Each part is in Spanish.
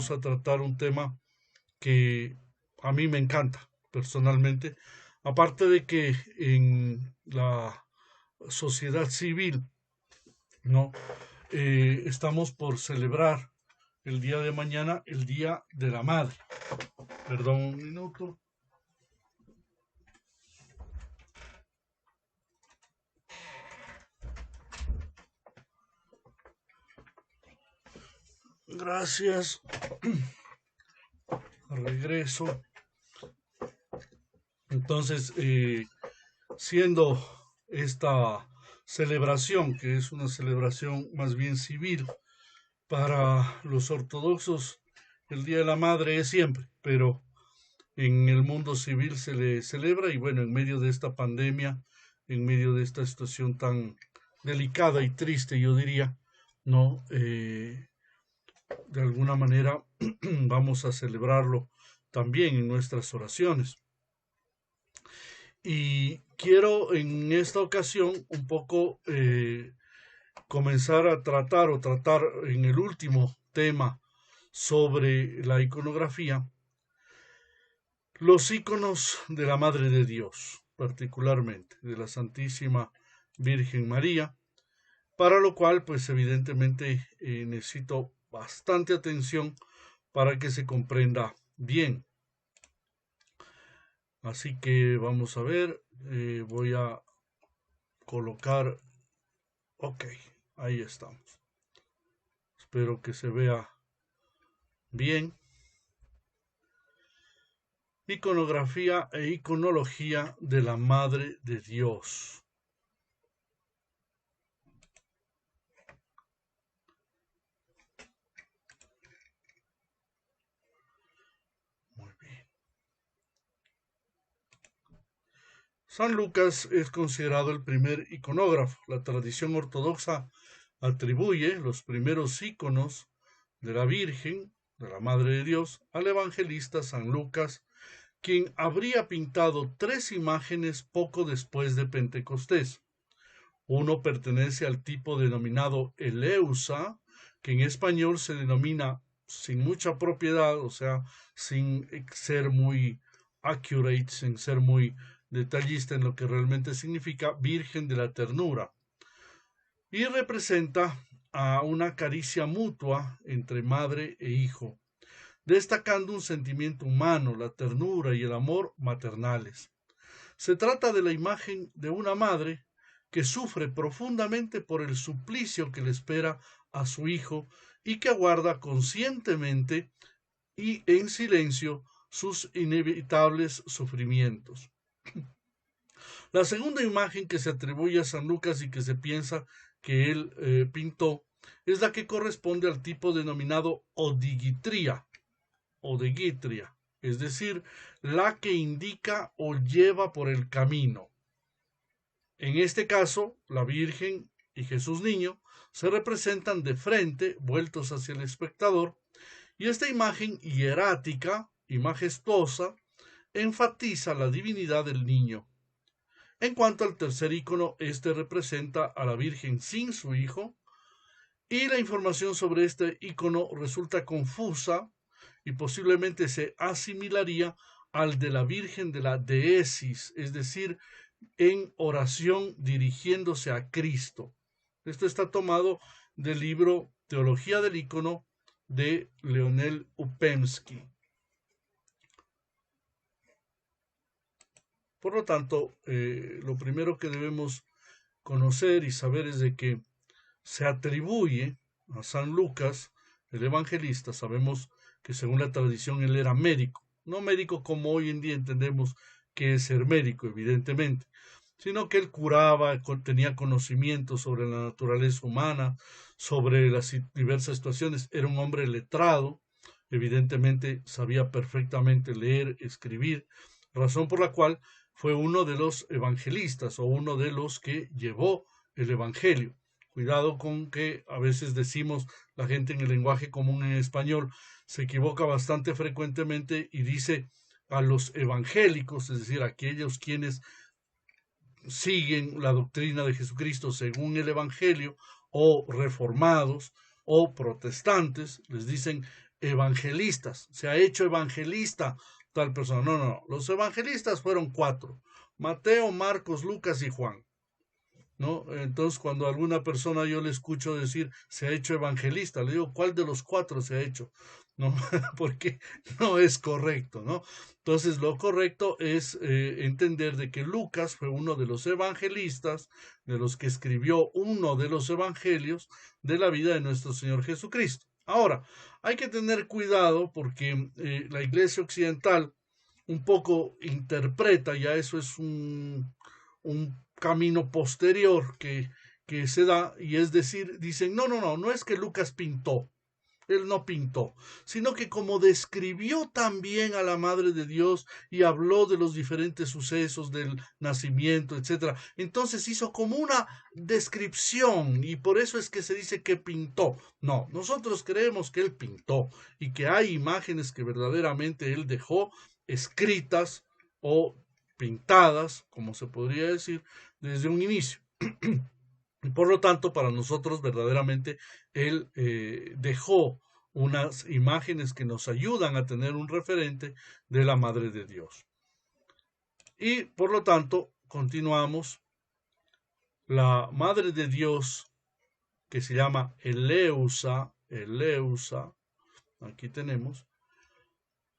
vamos a tratar un tema que a mí me encanta personalmente, aparte de que en la sociedad civil, ¿no? Estamos por celebrar el día de mañana, el Día de la Madre. Perdón un minuto. Gracias. Regreso. Entonces, siendo esta celebración, que es una celebración más bien civil, para los ortodoxos, el Día de la Madre es siempre, pero en el mundo civil se le celebra y bueno, en medio de esta pandemia, en medio de esta situación tan delicada y triste, yo diría, ¿no? De alguna manera vamos a celebrarlo también en nuestras oraciones. Y quiero en esta ocasión un poco comenzar a tratar en el último tema sobre la iconografía, los iconos de la Madre de Dios, particularmente de la Santísima Virgen María, para lo cual pues evidentemente necesito bastante atención para que se comprenda bien. Así que vamos a ver, voy a colocar, ok, ahí estamos. Espero que se vea bien. Iconografía e iconología de la Madre de Dios. Muy bien. San Lucas es considerado el primer iconógrafo. La tradición ortodoxa atribuye los primeros iconos de la Virgen, de la Madre de Dios, al evangelista San Lucas, quien habría pintado 3 imágenes poco después de Pentecostés. Uno pertenece al tipo denominado Eleusa, que en español se denomina sin mucha propiedad, o sea, sin ser muy accurate, sin ser muy detallista en lo que realmente significa Virgen de la Ternura. Y representa a una caricia mutua entre madre e hijo, destacando un sentimiento humano, la ternura y el amor maternales. Se trata de la imagen de una madre que sufre profundamente por el suplicio que le espera a su hijo y que aguarda conscientemente y en silencio sus inevitables sufrimientos. La segunda imagen que se atribuye a San Lucas y que se piensa que él pintó es la que corresponde al tipo denominado odigitría, es decir, la que indica o lleva por el camino. En este caso, la Virgen y Jesús Niño se representan de frente, vueltos hacia el espectador, y esta imagen hierática y majestuosa enfatiza la divinidad del niño. En cuanto al tercer icono, este representa a la Virgen sin su hijo, y la información sobre este icono resulta confusa y posiblemente se asimilaría al de la Virgen de la Deesis, es decir, en oración dirigiéndose a Cristo. Esto está tomado del libro Teología del Icono de Leonel Upemsky. Por lo tanto, lo primero que debemos conocer y saber es de que se atribuye a San Lucas, el evangelista, sabemos que según la tradición él era médico, no médico como hoy en día entendemos que es ser médico, evidentemente, sino que él curaba, tenía conocimiento sobre la naturaleza humana, sobre las diversas situaciones, era un hombre letrado, evidentemente sabía perfectamente leer, escribir, razón por la cual fue uno de los evangelistas o uno de los que llevó el evangelio. Cuidado con que a veces decimos la gente en el lenguaje común en español se equivoca bastante frecuentemente y dice a los evangélicos, es decir, aquellos quienes siguen la doctrina de Jesucristo según el Evangelio, o reformados o protestantes, les dicen evangelistas, se ha hecho evangelista tal persona. No, no, los evangelistas fueron 4: Mateo, Marcos, Lucas y Juan. ¿No? Entonces, cuando alguna persona yo le escucho decir se ha hecho evangelista, le digo, ¿cuál de los 4 se ha hecho? ¿No? Porque no es correcto, ¿no? Entonces, lo correcto es entender de que Lucas fue uno de los evangelistas, de los que escribió uno de los evangelios de la vida de nuestro Señor Jesucristo. Ahora, hay que tener cuidado porque la Iglesia Occidental un poco interpreta, ya eso es un camino posterior que se da, y es decir, dicen, no, no, no, no es que Lucas pintó, él no pintó, sino que como describió también a la Madre de Dios y habló de los diferentes sucesos del nacimiento, etcétera, entonces hizo como una descripción y por eso es que se dice que pintó. No, nosotros creemos que él pintó y que hay imágenes que verdaderamente él dejó escritas o pintadas, como se podría decir, desde un inicio. Y por lo tanto, para nosotros verdaderamente él dejó unas imágenes que nos ayudan a tener un referente de la Madre de Dios. Y por lo tanto, continuamos. La Madre de Dios, que se llama Eleusa, aquí tenemos,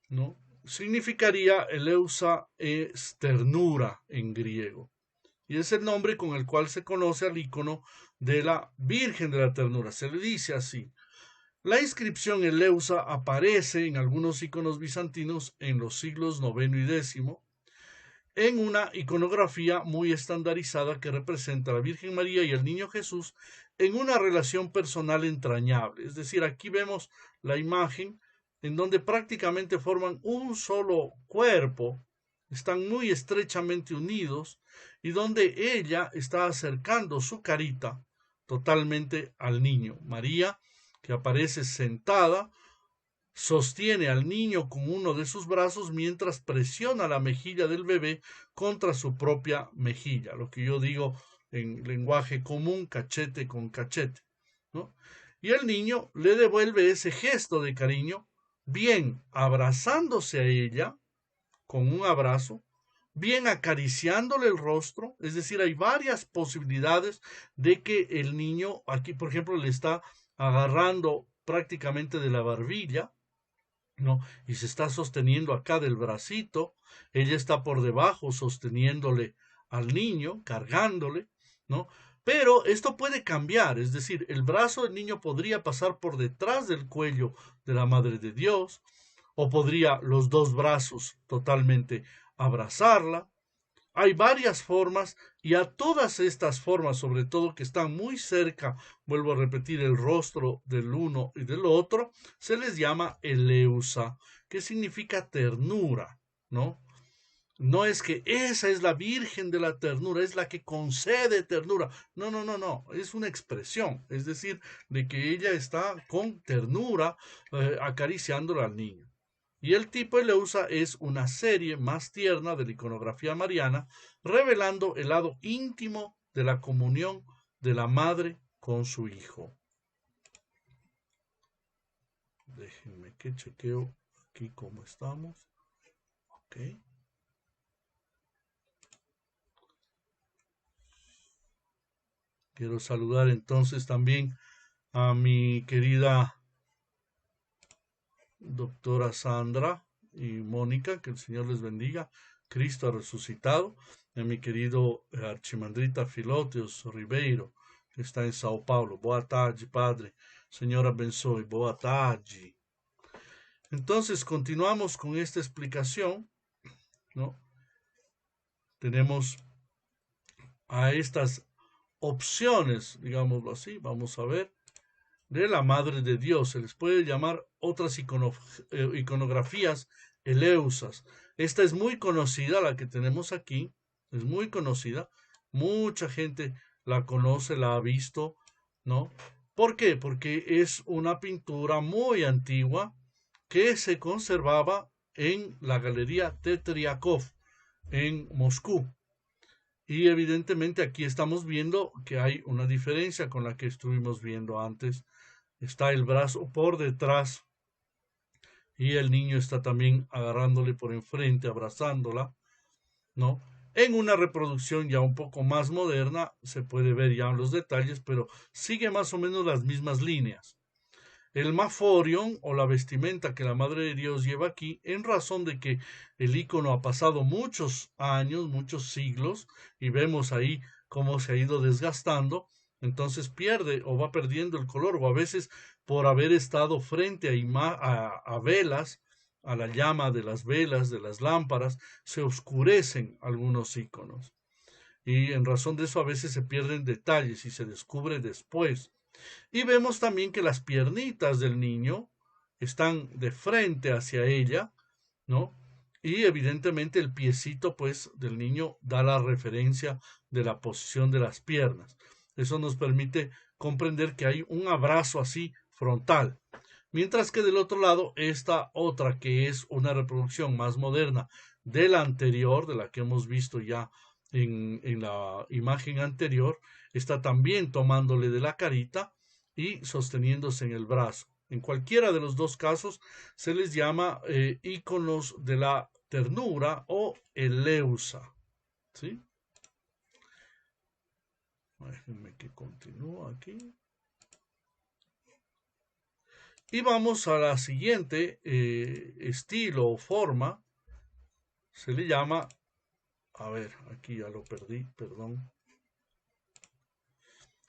¿no? Significaría, Eleusa es ternura en griego. Y es el nombre con el cual se conoce al icono de la Virgen de la Ternura. Se le dice así. La inscripción Eleusa aparece en algunos iconos bizantinos en los siglos IX y X, en una iconografía muy estandarizada que representa a la Virgen María y al Niño Jesús en una relación personal entrañable. Es decir, aquí vemos la imagen en donde prácticamente forman un solo cuerpo, están muy estrechamente unidos y donde ella está acercando su carita totalmente al niño. María, que aparece sentada, sostiene al niño con uno de sus brazos mientras presiona la mejilla del bebé contra su propia mejilla, lo que yo digo en lenguaje común, cachete con cachete, ¿no? Y el niño le devuelve ese gesto de cariño, bien abrazándose a ella con un abrazo, bien acariciándole el rostro, es decir, hay varias posibilidades de que el niño, aquí por ejemplo, le está agarrando prácticamente de la barbilla, ¿no? Y se está sosteniendo acá del bracito, ella está por debajo sosteniéndole al niño, cargándole, ¿no? Pero esto puede cambiar, es decir, el brazo del niño podría pasar por detrás del cuello de la Madre de Dios, o podría los dos brazos totalmente abrazarla. Hay varias formas y a todas estas formas, sobre todo que están muy cerca, vuelvo a repetir, el rostro del uno y del otro, se les llama eleusa, que significa ternura, ¿no? No es que esa es la Virgen de la ternura, es la que concede ternura. No, no, no, no, es una expresión, es decir, de que ella está con ternura acariciándola al niño. Y el tipo Eleusa es una serie más tierna de la iconografía mariana, revelando el lado íntimo de la comunión de la madre con su hijo. Déjenme que chequeo aquí cómo estamos. Ok. Quiero saludar entonces también a mi querida doctora Sandra y Mónica, que el Señor les bendiga. Cristo ha resucitado. Y a mi querido archimandrita Filóteos Ribeiro, que está en Sao Paulo. Boa tarde, Padre. Señor abençoe. Boa tarde. Entonces, continuamos con esta explicación, ¿no? Tenemos a estas opciones, digámoslo así, vamos a ver, de la Madre de Dios. Se les puede llamar otras iconografías eleusas. Esta es muy conocida, la que tenemos aquí, es muy conocida. Mucha gente la conoce, la ha visto, ¿no? ¿Por qué? Porque es una pintura muy antigua que se conservaba en la Galería Tetriakov en Moscú. Y evidentemente aquí estamos viendo que hay una diferencia con la que estuvimos viendo antes. Está el brazo por detrás y el niño está también agarrándole por enfrente, abrazándola, ¿no? En una reproducción ya un poco más moderna se puede ver ya los detalles, pero sigue más o menos las mismas líneas. El maforion o la vestimenta que la Madre de Dios lleva aquí, en razón de que el icono ha pasado muchos años, muchos siglos, y vemos ahí cómo se ha ido desgastando, entonces pierde o va perdiendo el color, o a veces por haber estado frente a velas, a la llama de las velas, de las lámparas, se oscurecen algunos iconos. Y en razón de eso a veces se pierden detalles y se descubre después. Y vemos también que las piernitas del niño están de frente hacia ella, ¿no? Y evidentemente el piecito, pues, del niño da la referencia de la posición de las piernas. Eso nos permite comprender que hay un abrazo así frontal. Mientras que del otro lado, esta otra que es una reproducción más moderna de la anterior, de la que hemos visto ya en la imagen anterior, está también tomándole de la carita y sosteniéndose en el brazo. En cualquiera de los dos casos se les llama íconos de la ternura o eleusa. ¿Sí? Déjenme que continúe aquí. Y vamos a la siguiente estilo o forma. Se le llama, a ver, aquí ya lo perdí, perdón.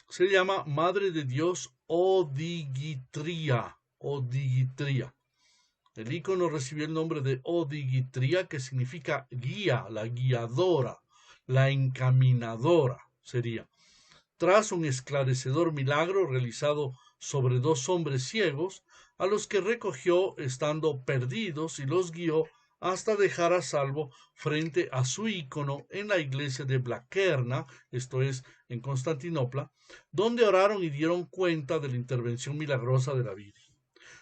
Se le llama Madre de Dios Odigitria. Odigitria. El icono recibió el nombre de Odigitria, que significa guía, la guiadora, la encaminadora sería. Tras un esclarecedor milagro realizado sobre dos hombres ciegos, a los que recogió estando perdidos y los guió hasta dejar a salvo frente a su ícono en la iglesia de Blaquerna, esto es, en Constantinopla, donde oraron y dieron cuenta de la intervención milagrosa de la Virgen.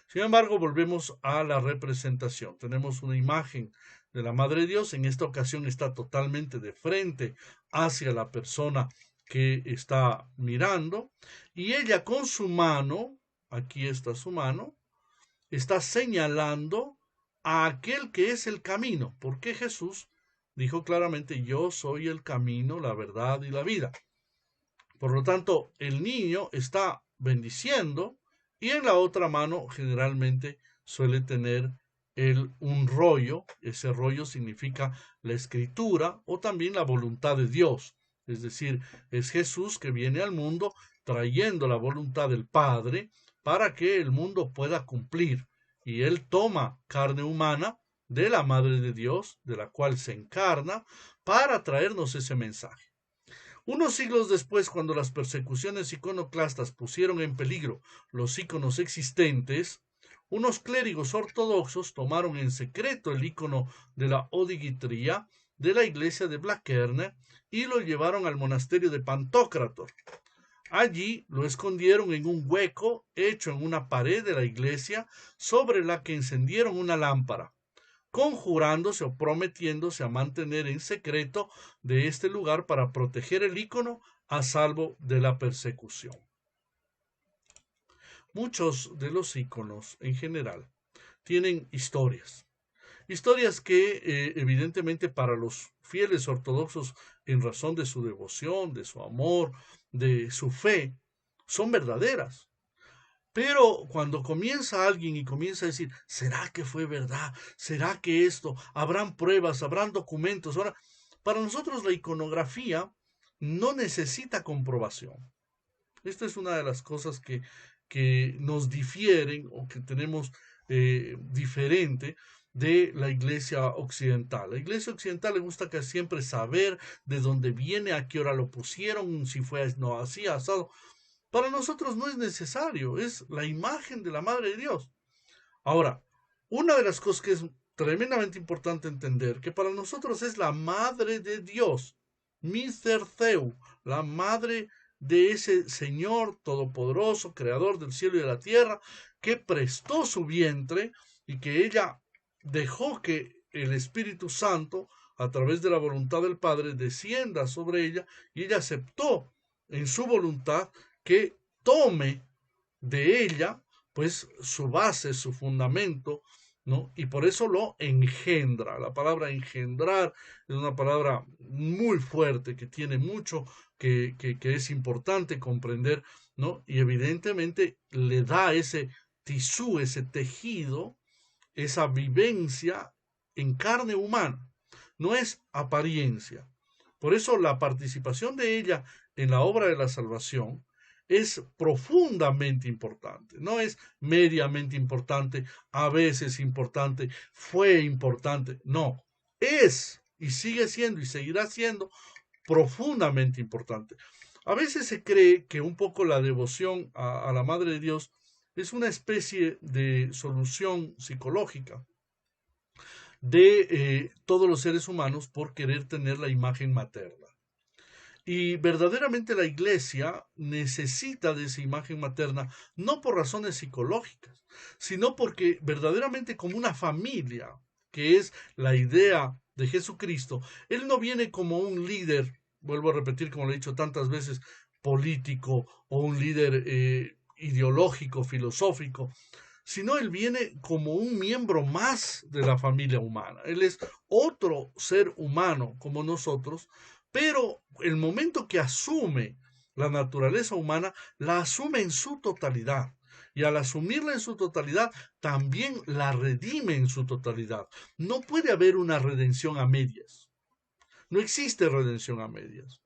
Sin embargo, volvemos a la representación. Tenemos una imagen de la Madre de Dios, en esta ocasión está totalmente de frente hacia la persona que está mirando, y ella con su mano, aquí está su mano, está señalando a aquel que es el camino, porque Jesús dijo claramente, yo soy el camino, la verdad y la vida. Por lo tanto, el niño está bendiciendo y en la otra mano generalmente suele tener un rollo. Ese rollo significa la escritura o también la voluntad de Dios. Es decir, es Jesús que viene al mundo trayendo la voluntad del Padre para que el mundo pueda cumplir. Y Él toma carne humana de la Madre de Dios, de la cual se encarna, para traernos ese mensaje. Unos siglos después, cuando las persecuciones iconoclastas pusieron en peligro los iconos existentes, unos clérigos ortodoxos tomaron en secreto el icono de la Odigitria de la iglesia de Blaquerne y lo llevaron al monasterio de Pantocrátor. Allí lo escondieron en un hueco hecho en una pared de la iglesia sobre la que encendieron una lámpara, conjurándose o prometiéndose a mantener en secreto de este lugar para proteger el icono a salvo de la persecución. Muchos de los iconos en general tienen historias que evidentemente para los fieles ortodoxos en razón de su devoción, de su amor, de su fe, son verdaderas. Pero cuando comienza alguien y comienza a decir, ¿será que fue verdad? ¿Será que esto? ¿Habrán pruebas? ¿Habrán documentos? Ahora, para nosotros la iconografía no necesita comprobación. Esta es una de las cosas que nos difieren o que tenemos diferente de la iglesia occidental. La iglesia occidental le gusta que siempre saber de dónde viene, a qué hora lo pusieron, si fue no así, asado. Para nosotros no es necesario, es la imagen de la Madre de Dios. Ahora, una de las cosas que es tremendamente importante entender, que para nosotros es la Madre de Dios, Mister Theu, la Madre de ese Señor todopoderoso, creador del cielo y de la tierra, que prestó su vientre y que ella dejó que el Espíritu Santo, a través de la voluntad del Padre, descienda sobre ella y ella aceptó en su voluntad que tome de ella, pues, su base, su fundamento ¿no? Y por eso lo engendra. La palabra engendrar es una palabra muy fuerte que tiene mucho que es importante comprender, ¿no? Y evidentemente le da ese tisú, ese tejido, esa vivencia en carne humana. No es apariencia. Por eso la participación de ella en la obra de la salvación es profundamente importante, no es mediamente importante, a veces importante, fue importante, no, es y sigue siendo y seguirá siendo profundamente importante. A veces se cree que un poco la devoción a la Madre de Dios es una especie de solución psicológica de todos los seres humanos por querer tener la imagen materna. Y verdaderamente la iglesia necesita de esa imagen materna, no por razones psicológicas, sino porque verdaderamente como una familia, que es la idea de Jesucristo, Él no viene como un líder, vuelvo a repetir como lo he dicho tantas veces, político o un líder ideológico, filosófico, sino Él viene como un miembro más de la familia humana. Él es otro ser humano como nosotros, pero el momento que asume la naturaleza humana, la asume en su totalidad. Y al asumirla en su totalidad, también la redime en su totalidad. No puede haber una redención a medias. No existe redención a medias.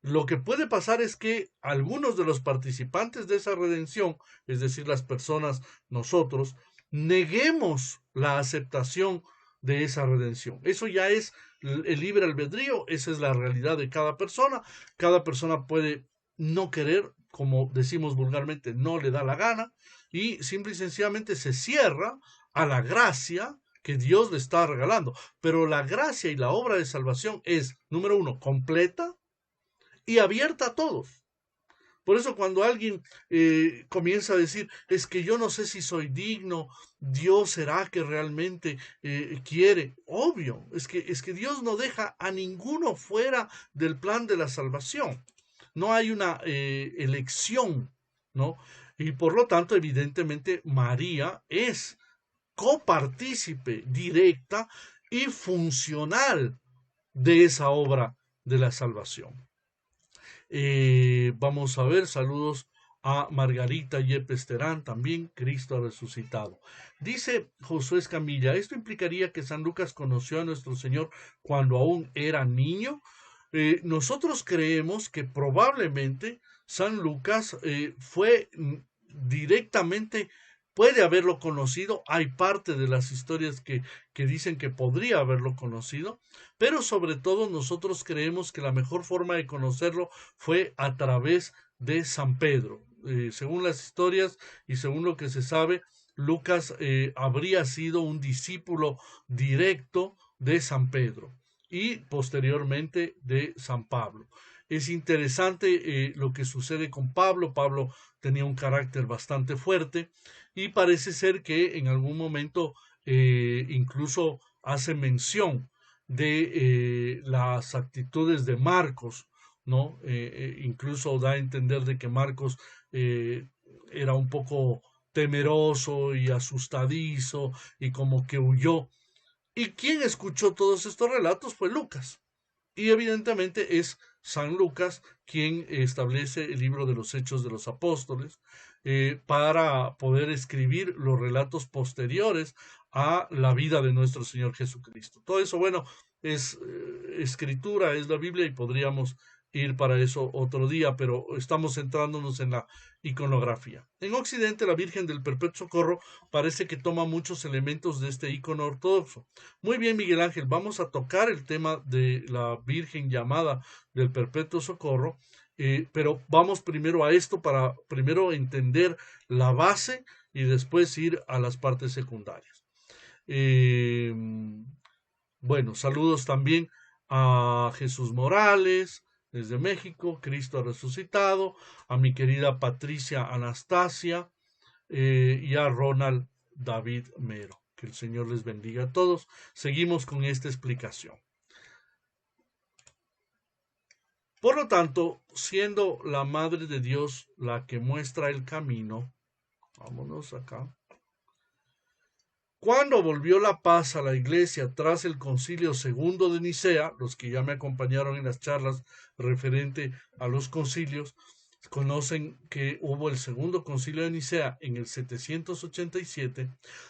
Lo que puede pasar es que algunos de los participantes de esa redención, es decir, las personas, nosotros, neguemos la aceptación de esa redención. Eso ya es el libre albedrío, esa es la realidad de cada persona. Cada persona puede no querer, como decimos vulgarmente, no le da la gana, y simple y sencillamente se cierra a la gracia que Dios le está regalando. Pero la gracia y la obra de salvación es, número uno, completa y abierta a todos. Por eso cuando alguien comienza a decir, es que yo no sé si soy digno, Dios será que realmente quiere, obvio, es que Dios no deja a ninguno fuera del plan de la salvación. No hay una elección, ¿no? Y por lo tanto, evidentemente, María es copartícipe directa y funcional de esa obra de la salvación. Vamos a ver, saludos a Margarita Yepes Terán, también Cristo ha resucitado. Dice Josué Escamilla, ¿esto implicaría que San Lucas conoció a nuestro Señor cuando aún era niño? Nosotros creemos que probablemente San Lucas fue directamente, puede haberlo conocido, hay parte de las historias que dicen que podría haberlo conocido, pero sobre todo nosotros creemos que la mejor forma de conocerlo fue a través de San Pedro. Según las historias y según lo que se sabe, Lucas habría sido un discípulo directo de San Pedro y posteriormente de San Pablo. Es interesante lo que sucede con Pablo. Pablo tenía un carácter bastante fuerte y parece ser que en algún momento incluso hace mención de las actitudes de Marcos, ¿no? Incluso da a entender de que Marcos eh, era un poco temeroso y asustadizo y como que huyó. Y quien escuchó todos estos relatos fue Lucas. Y evidentemente es San Lucas quien establece el libro de los Hechos de los Apóstoles para poder escribir los relatos posteriores a la vida de nuestro Señor Jesucristo. Todo eso, bueno, es escritura, es la Biblia y podríamos ir para eso otro día, pero estamos centrándonos en la iconografía. En Occidente, la Virgen del Perpetuo Socorro parece que toma muchos elementos de este icono ortodoxo. Muy bien, Miguel Ángel, vamos a tocar el tema de la Virgen llamada del Perpetuo Socorro, pero vamos primero a esto para primero entender la base y después ir a las partes secundarias. Eh, bueno, saludos también a Jesús Morales desde México, Cristo ha resucitado, a mi querida Patricia Anastasia y a Ronald David Mero. Que el Señor les bendiga a todos. Seguimos con esta explicación. Por lo tanto, siendo la Madre de Dios la que muestra el camino, vámonos acá. Cuando volvió la paz a la iglesia tras el concilio segundo de Nicea, los que ya me acompañaron en las charlas referente a los concilios, conocen que hubo el segundo concilio de Nicea en el 787,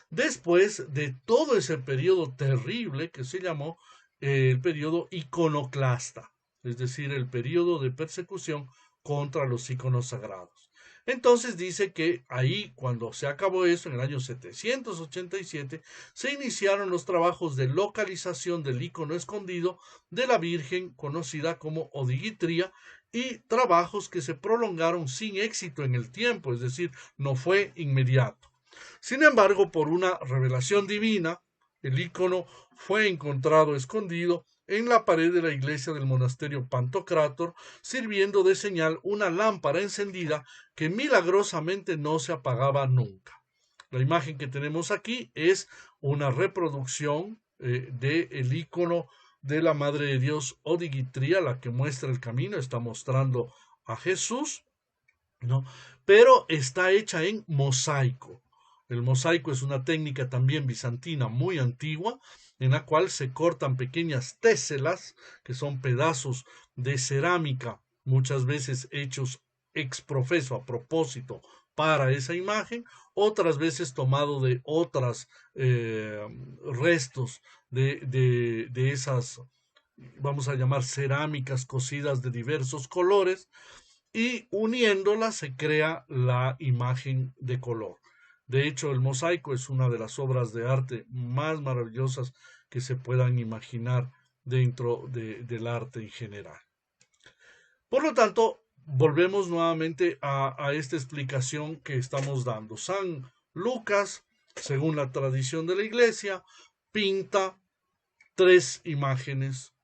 después de todo ese periodo terrible que se llamó el periodo iconoclasta, es decir, el periodo de persecución contra los iconos sagrados. Entonces dice que ahí, cuando se acabó eso, en el año 787, se iniciaron los trabajos de localización del icono escondido de la Virgen, conocida como Odigitría, y trabajos que se prolongaron sin éxito en el tiempo, es decir, no fue inmediato. Sin embargo, por una revelación divina, el icono fue encontrado escondido en la pared de la iglesia del monasterio Pantocrátor, sirviendo de señal una lámpara encendida que milagrosamente no se apagaba nunca. La imagen que tenemos aquí es una reproducción del icono de la Madre de Dios Odigitría, la que muestra el camino, está mostrando a Jesús, ¿no? Pero está hecha en mosaico. El mosaico es una técnica también bizantina muy antigua, en la cual se cortan pequeñas téselas, que son pedazos de cerámica, muchas veces hechos ex profeso, a propósito, para esa imagen, otras veces tomado de otras restos de esas, vamos a llamar cerámicas cocidas de diversos colores, y uniéndolas se crea la imagen de color. De hecho, el mosaico es una de las obras de arte más maravillosas que se puedan imaginar dentro del arte en general. Por lo tanto, volvemos nuevamente a esta explicación que estamos dando. San Lucas, según la tradición de la iglesia, pinta tres imágenes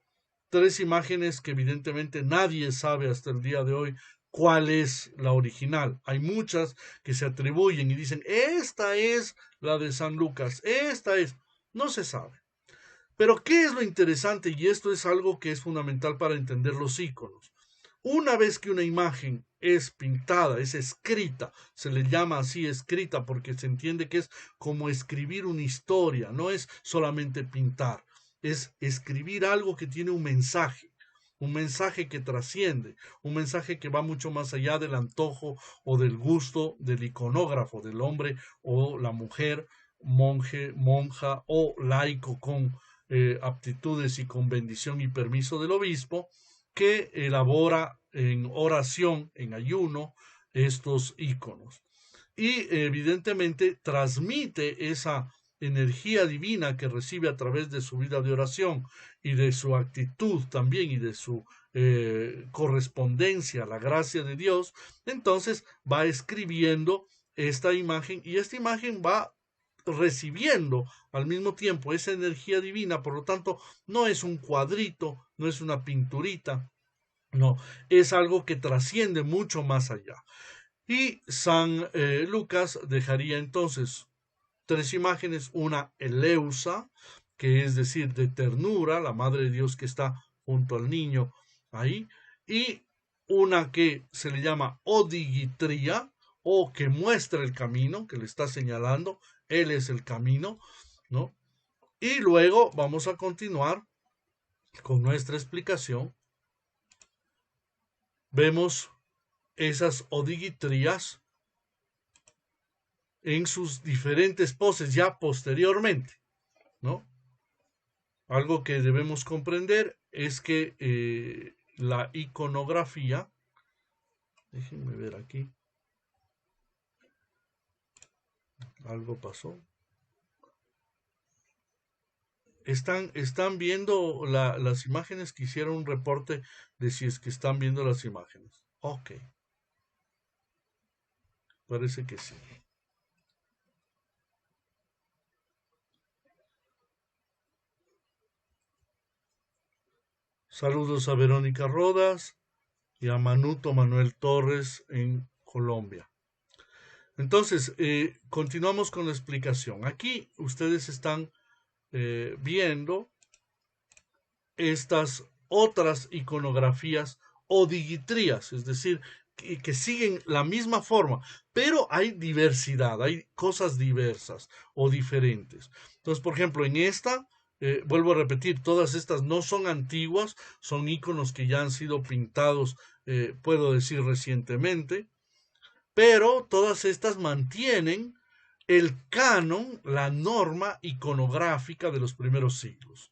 que evidentemente nadie sabe hasta el día de hoy cuál es la original. Hay muchas que se atribuyen y dicen, esta es la de San Lucas, esta es, no se sabe. Pero ¿qué es lo interesante? Y esto es algo que es fundamental para entender los iconos. Una vez que una imagen es pintada, es escrita, se le llama así escrita porque se entiende que es como escribir una historia, no es solamente pintar, es escribir algo que tiene un mensaje que trasciende, un mensaje que va mucho más allá del antojo o del gusto del iconógrafo, del hombre o la mujer, monje, monja o laico con aptitudes y con bendición y permiso del obispo, que elabora en oración, en ayuno, estos iconos. Y evidentemente transmite esa energía divina que recibe a través de su vida de oración y de su actitud también y de su correspondencia a la gracia de Dios, entonces va escribiendo esta imagen y esta imagen va recibiendo al mismo tiempo esa energía divina, por lo tanto no es un cuadrito, no es una pinturita, no, es algo que trasciende mucho más allá. Y San Lucas dejaría entonces tres imágenes, una eleusa, que es decir, de ternura, la Madre de Dios que está junto al niño ahí, y una que se le llama odigitría, o que muestra el camino, que le está señalando, Él es el camino, ¿no? Y luego vamos a continuar con nuestra explicación. Vemos esas odigitrías en sus diferentes poses ya posteriormente, ¿no? Algo que debemos comprender es que la iconografía, déjenme ver aquí, algo pasó. Están viendo las imágenes, que hicieron un reporte de si es que están viendo las imágenes. Ok, parece que sí. Saludos a Verónica Rodas y a Manuto Manuel Torres en Colombia. Entonces, continuamos con la explicación. Aquí ustedes están viendo estas otras iconografías o digitrías, es decir, que siguen la misma forma, pero hay diversidad, hay cosas diversas o diferentes. Entonces, por ejemplo, en esta, vuelvo a repetir, todas estas no son antiguas, son iconos que ya han sido pintados, puedo decir recientemente, pero todas estas mantienen el canon, la norma iconográfica de los primeros siglos.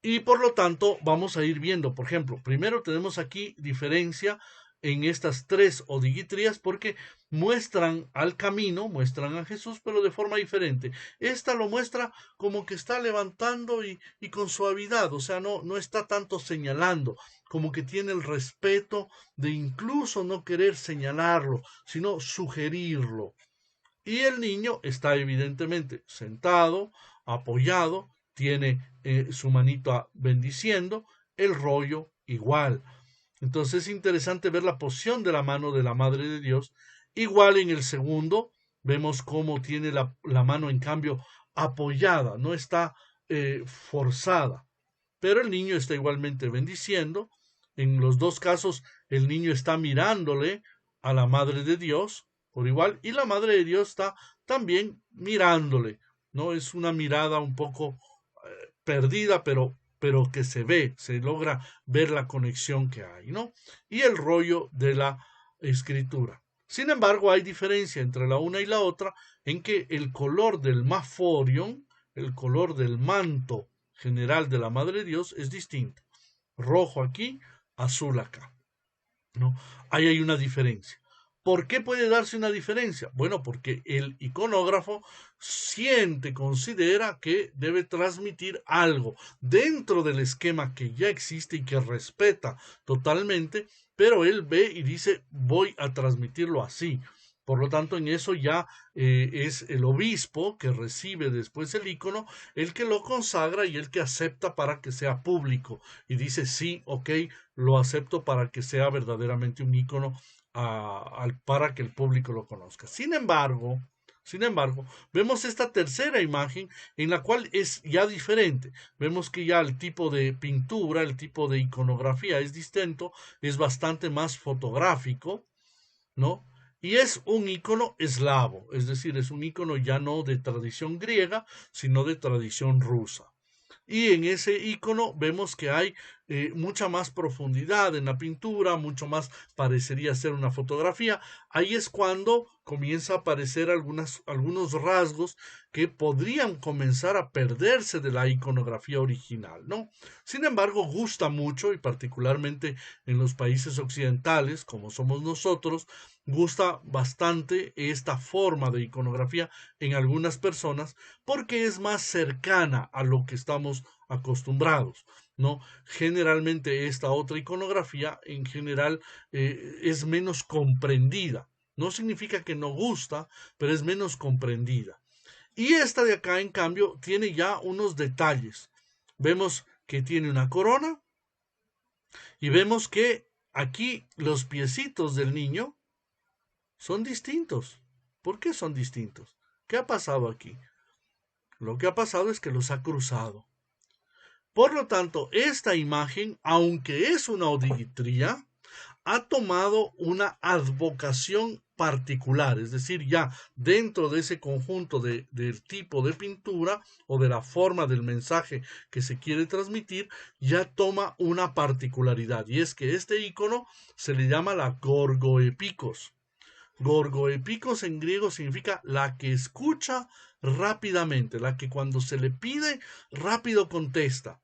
Y por lo tanto vamos a ir viendo, por ejemplo, primero tenemos aquí diferencia en estas tres odigitrías porque muestran al camino, muestran a Jesús, pero de forma diferente. Esta lo muestra como que está levantando y con suavidad, o sea, no está tanto señalando, como que tiene el respeto de incluso no querer señalarlo, sino sugerirlo. Y el niño está evidentemente sentado, apoyado, tiene su manito bendiciendo, el rollo igual. Entonces es interesante ver la posición de la mano de la Madre de Dios. Igual en el segundo, vemos cómo tiene la mano en cambio apoyada, no está forzada. Pero el niño está igualmente bendiciendo. En los dos casos, el niño está mirándole a la Madre de Dios por igual y la Madre de Dios está también mirándole. No es una mirada un poco perdida, pero que se ve, se logra ver la conexión que hay, ¿no? Y el rollo de la escritura. Sin embargo, hay diferencia entre la una y la otra en que el color del maforion, el color del manto general de la Madre de Dios es distinto. Rojo aquí, azul acá, ¿no? Ahí hay una diferencia. ¿Por qué puede darse una diferencia? Bueno, porque el iconógrafo siente, considera que debe transmitir algo dentro del esquema que ya existe y que respeta totalmente, pero él ve y dice, voy a transmitirlo así. Por lo tanto, en eso ya es el obispo que recibe después el icono, el que lo consagra y el que acepta para que sea público. Y dice, sí, ok, lo acepto para que sea verdaderamente un icono para que el público lo conozca. Sin embargo, vemos esta tercera imagen en la cual es ya diferente. Vemos que ya el tipo de pintura, el tipo de iconografía es distinto, es bastante más fotográfico, ¿no? Y es un icono eslavo, es decir, es un icono ya no de tradición griega, sino de tradición rusa. Y en ese icono vemos que hay mucha más profundidad en la pintura, mucho más parecería ser una fotografía. Ahí es cuando comienza a aparecer algunos rasgos que podrían comenzar a perderse de la iconografía original, ¿no? Sin embargo, gusta mucho y particularmente en los países occidentales, como somos nosotros, gusta bastante esta forma de iconografía en algunas personas porque es más cercana a lo que estamos acostumbrados, ¿no? Generalmente esta otra iconografía en general es menos comprendida. No significa que no gusta, pero es menos comprendida. Y esta de acá, en cambio, tiene ya unos detalles. Vemos que tiene una corona y vemos que aquí los piecitos del niño son distintos. ¿Por qué son distintos? ¿Qué ha pasado aquí? Lo que ha pasado es que los ha cruzado. Por lo tanto, esta imagen, aunque es una odigitría, ha tomado una advocación particular, es decir, ya dentro de ese conjunto del tipo de pintura o de la forma del mensaje que se quiere transmitir, ya toma una particularidad, y es que este icono se le llama la gorgoepikos. Gorgoepikos en griego significa la que escucha rápidamente, la que cuando se le pide rápido contesta,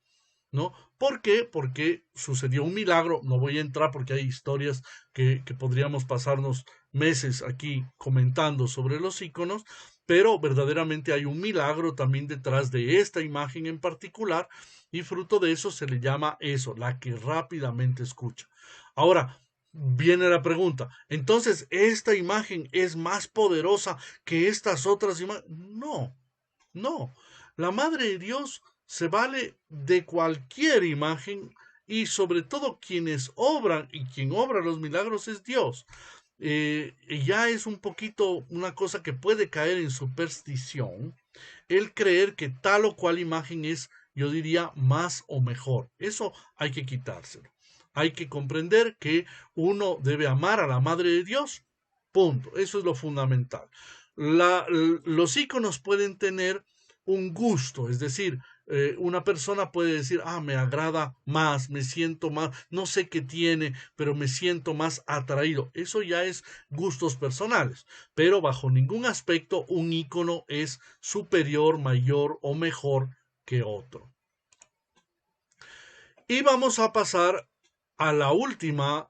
¿no? ¿Por qué? Porque sucedió un milagro. No voy a entrar porque hay historias que podríamos pasarnos meses aquí comentando sobre los iconos, pero verdaderamente hay un milagro también detrás de esta imagen en particular y fruto de eso se le llama eso, la que rápidamente escucha. Ahora, viene la pregunta, entonces, ¿esta imagen es más poderosa que estas otras imágenes? No, no. La Madre de Dios se vale de cualquier imagen y sobre todo quienes obran y quien obra los milagros es Dios. Ya es un poquito una cosa que puede caer en superstición el creer que tal o cual imagen es, yo diría, más o mejor. Eso hay que quitárselo. hay que comprender que uno debe amar a la Madre de Dios, punto. Eso es lo fundamental. Los íconos pueden tener un gusto, es decir, una persona puede decir, me agrada más, me siento más, no sé qué tiene, pero me siento más atraído. Eso ya es gustos personales, pero bajo ningún aspecto un ícono es superior, mayor o mejor que otro. Y vamos a pasar a la última,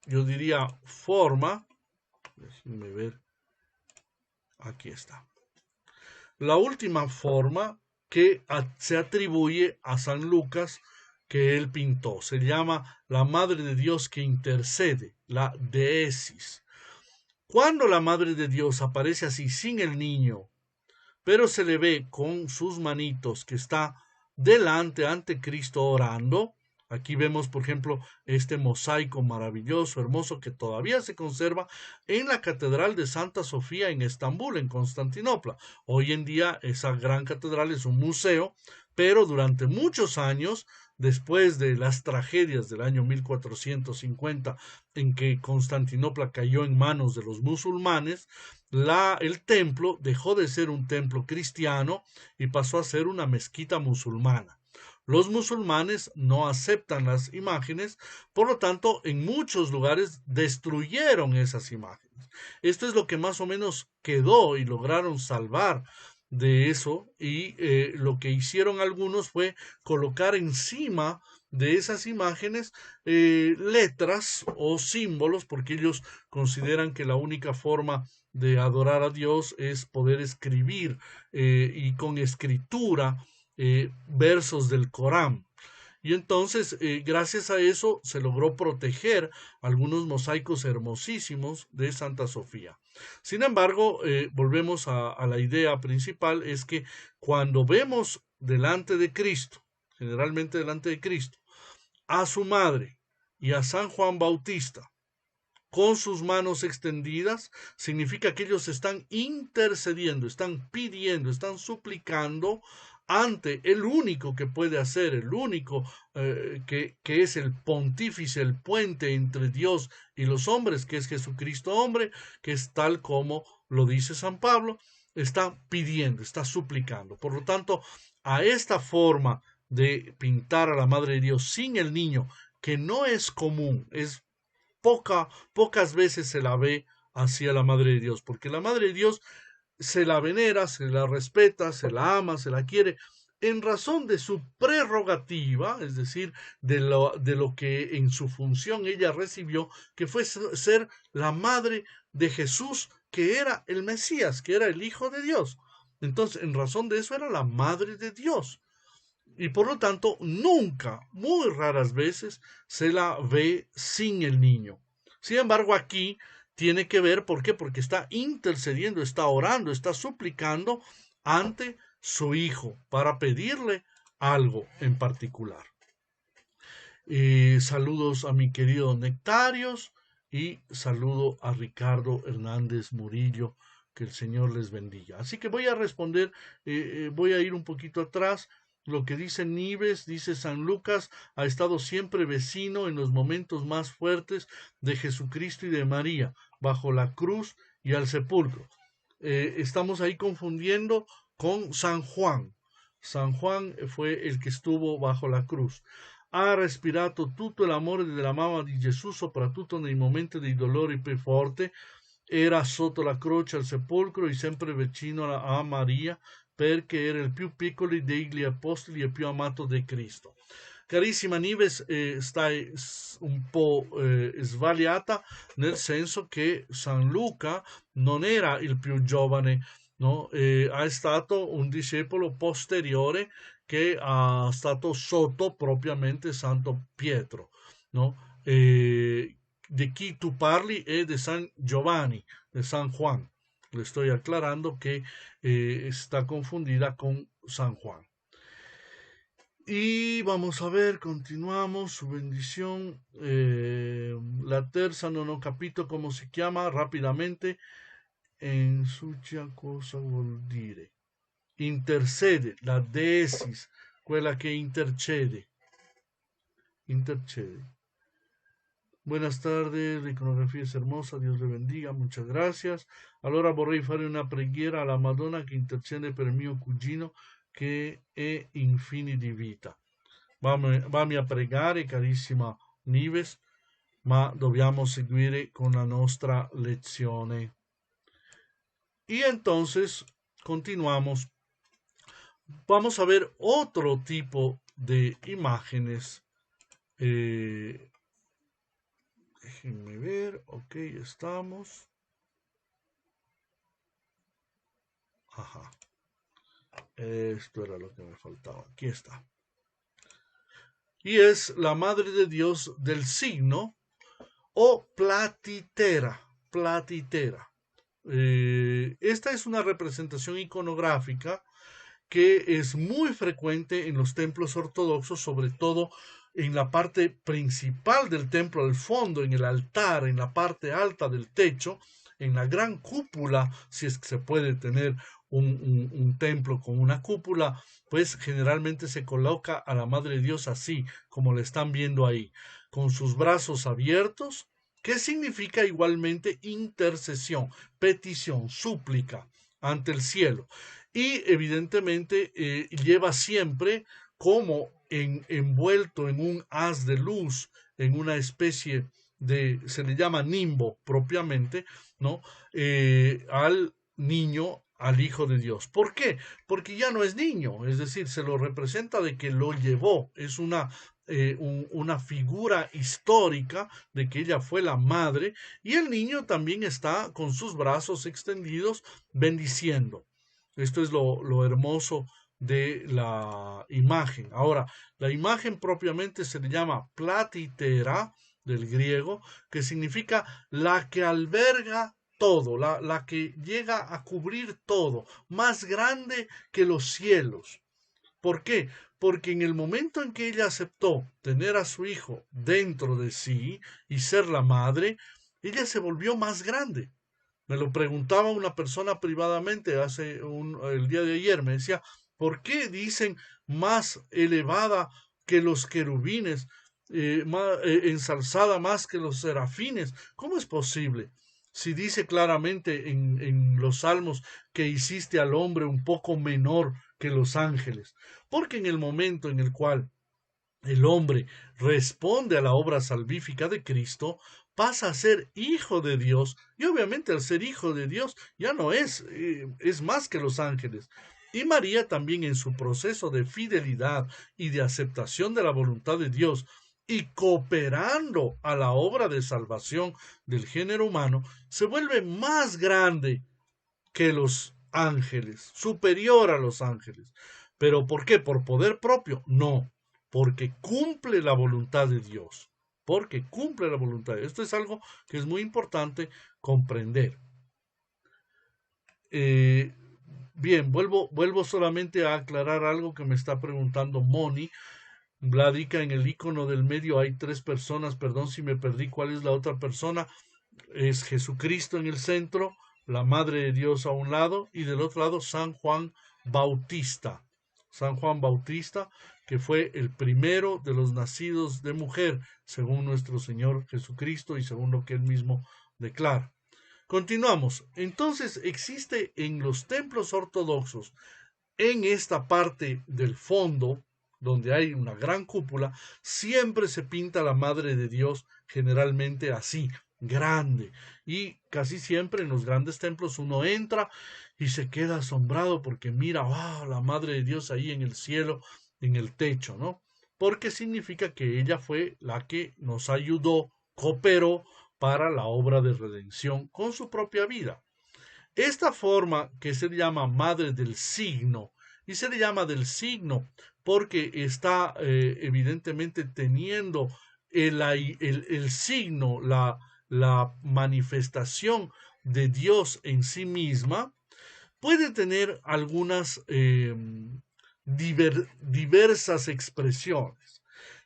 yo diría, forma. Déjenme ver. Aquí está. La última forma que se atribuye a San Lucas que él pintó se llama la Madre de Dios que intercede, la deesis. Cuando la Madre de Dios aparece así sin el niño, pero se le ve con sus manitos que está delante ante Cristo orando. Aquí vemos, por ejemplo, este mosaico maravilloso, hermoso, que todavía se conserva en la Catedral de Santa Sofía en Estambul, en Constantinopla. Hoy en día esa gran catedral es un museo, pero durante muchos años, después de las tragedias del año 1450, en que Constantinopla cayó en manos de los musulmanes, el templo dejó de ser un templo cristiano y pasó a ser una mezquita musulmana. Los musulmanes no aceptan las imágenes, por lo tanto, en muchos lugares destruyeron esas imágenes. Esto es lo que más o menos quedó y lograron salvar de eso, y lo que hicieron algunos fue colocar encima de esas imágenes letras o símbolos, porque ellos consideran que la única forma de adorar a Dios es poder escribir y con escritura versos del Corán. Y entonces, gracias a eso, se logró proteger algunos mosaicos hermosísimos de Santa Sofía. Sin embargo, volvemos a la idea principal, es que cuando vemos delante de Cristo, generalmente delante de Cristo, a su madre y a San Juan Bautista, con sus manos extendidas, significa que ellos están intercediendo, están pidiendo, están suplicando ante el único que puede hacer, el único que es el pontífice, el puente entre Dios y los hombres, que es Jesucristo hombre, que es tal como lo dice San Pablo, está pidiendo, está suplicando. Por lo tanto, a esta forma de pintar a la Madre de Dios sin el niño, que no es común, es pocas veces se la ve hacia la Madre de Dios, porque la Madre de Dios se la venera, se la respeta, se la ama, se la quiere, en razón de su prerrogativa, es decir, de lo que en su función ella recibió, que fue ser la madre de Jesús, que era el Mesías, que era el Hijo de Dios. Entonces, en razón de eso, era la madre de Dios. Y por lo tanto, nunca, muy raras veces, se la ve sin el niño. Sin embargo, aquí tiene que ver, ¿por qué? Porque está intercediendo, está orando, está suplicando ante su hijo para pedirle algo en particular. Saludos a mi querido Nectarios y saludo a Ricardo Hernández Murillo. Que el Señor les bendiga. Así que voy a responder, voy a ir un poquito atrás. Lo que dice Nives, dice San Lucas, ha estado siempre vecino en los momentos más fuertes de Jesucristo y de María, bajo la cruz y al sepulcro. Estamos ahí confundiendo con San Juan. San Juan fue el que estuvo bajo la cruz. Ha respirato tutto l'amore della mamma di Gesù, soprattutto nei momenti dei dolori più forti. Era sotto la croce al sepolcro e sempre vicino a Maria, perché era il più piccolo degli apostoli e più amato di Cristo. Carissima Nives, stai un po' sbagliata, nel senso che San Luca non era il più giovane, no? È stato un discepolo posteriore che è stato sotto propriamente Santo Pietro, no? De chi tu parli è de San Giovanni, de San Juan. Le estoy aclarando que está confundida con San Juan. Y vamos a ver, continuamos, su bendición, la terza nono capito, como si llama rápidamente, en sucia cosa vuol dire. Intercede, la deesis, quella che intercede. intercede. Buenas tardes, la iconografia es hermosa, Dios le bendiga, muchas gracias. Allora vorrei fare una preghiera alla Madonna che intercede per mio cugino che è in fine di vita. Vami a pregare, carissima Nives, ma dobbiamo seguire con la nostra lezione. Y entonces continuamos. Vamos a ver otro tipo de imágenes. Déjenme ver, ok, estamos. Ajá, esto era lo que me faltaba. Aquí está. Y es la Madre de Dios del signo o platitera. Platitera. Esta es una representación iconográfica que es muy frecuente en los templos ortodoxos, sobre todo en la parte principal del templo, al fondo, en el altar, en la parte alta del techo, en la gran cúpula, si es que se puede tener un templo con una cúpula, pues generalmente se coloca a la Madre de Dios así, como le están viendo ahí, con sus brazos abiertos, que significa igualmente intercesión, petición, súplica ante el cielo. Y evidentemente lleva siempre como envuelto en un haz de luz, en una especie de, se le llama nimbo propiamente, ¿no? Al niño, al Hijo de Dios. ¿Por qué? Porque ya no es niño, es decir, se lo representa de que lo llevó, es una figura histórica de que ella fue la madre y el niño también está con sus brazos extendidos bendiciendo. Esto es lo hermoso de la imagen. Ahora, la imagen propiamente se le llama platitera, del griego, que significa la que alberga todo, la que llega a cubrir todo, más grande que los cielos. ¿Por qué? Porque en el momento en que ella aceptó tener a su hijo dentro de sí y ser la madre, ella se volvió más grande. Me lo preguntaba una persona privadamente el día de ayer. Me decía, ¿por qué dicen más elevada que los querubines, ensalzada más que los serafines? ¿Cómo es posible? Si dice claramente en los salmos que hiciste al hombre un poco menor que los ángeles. Porque en el momento en el cual el hombre responde a la obra salvífica de Cristo, pasa a ser hijo de Dios y obviamente al ser hijo de Dios ya no es más que los ángeles. Y María también en su proceso de fidelidad y de aceptación de la voluntad de Dios y cooperando a la obra de salvación del género humano, se vuelve más grande que los ángeles, superior a los ángeles. ¿Pero por qué? ¿Por poder propio? No, porque cumple la voluntad de Dios. Porque cumple la voluntad de Dios. Esto es algo que es muy importante comprender. Bien, vuelvo solamente a aclarar algo que me está preguntando Moni. Vladica, en el icono del medio hay 3 personas, perdón si me perdí cuál es la otra persona. Es Jesucristo en el centro, la Madre de Dios a un lado y del otro lado San Juan Bautista. San Juan Bautista, que fue el primero de los nacidos de mujer, según nuestro Señor Jesucristo y según lo que él mismo declara. Continuamos. Entonces existe en los templos ortodoxos, en esta parte del fondo, donde hay una gran cúpula, siempre se pinta la Madre de Dios generalmente así, grande. Y casi siempre en los grandes templos uno entra y se queda asombrado porque mira, wow, la Madre de Dios ahí en el cielo, en el techo, ¿no? Porque significa que ella fue la que nos ayudó, cooperó para la obra de redención con su propia vida. Esta forma que se le llama Madre del Signo, y se le llama del signo porque está evidentemente teniendo el signo, la manifestación de Dios en sí misma, puede tener algunas diversas expresiones.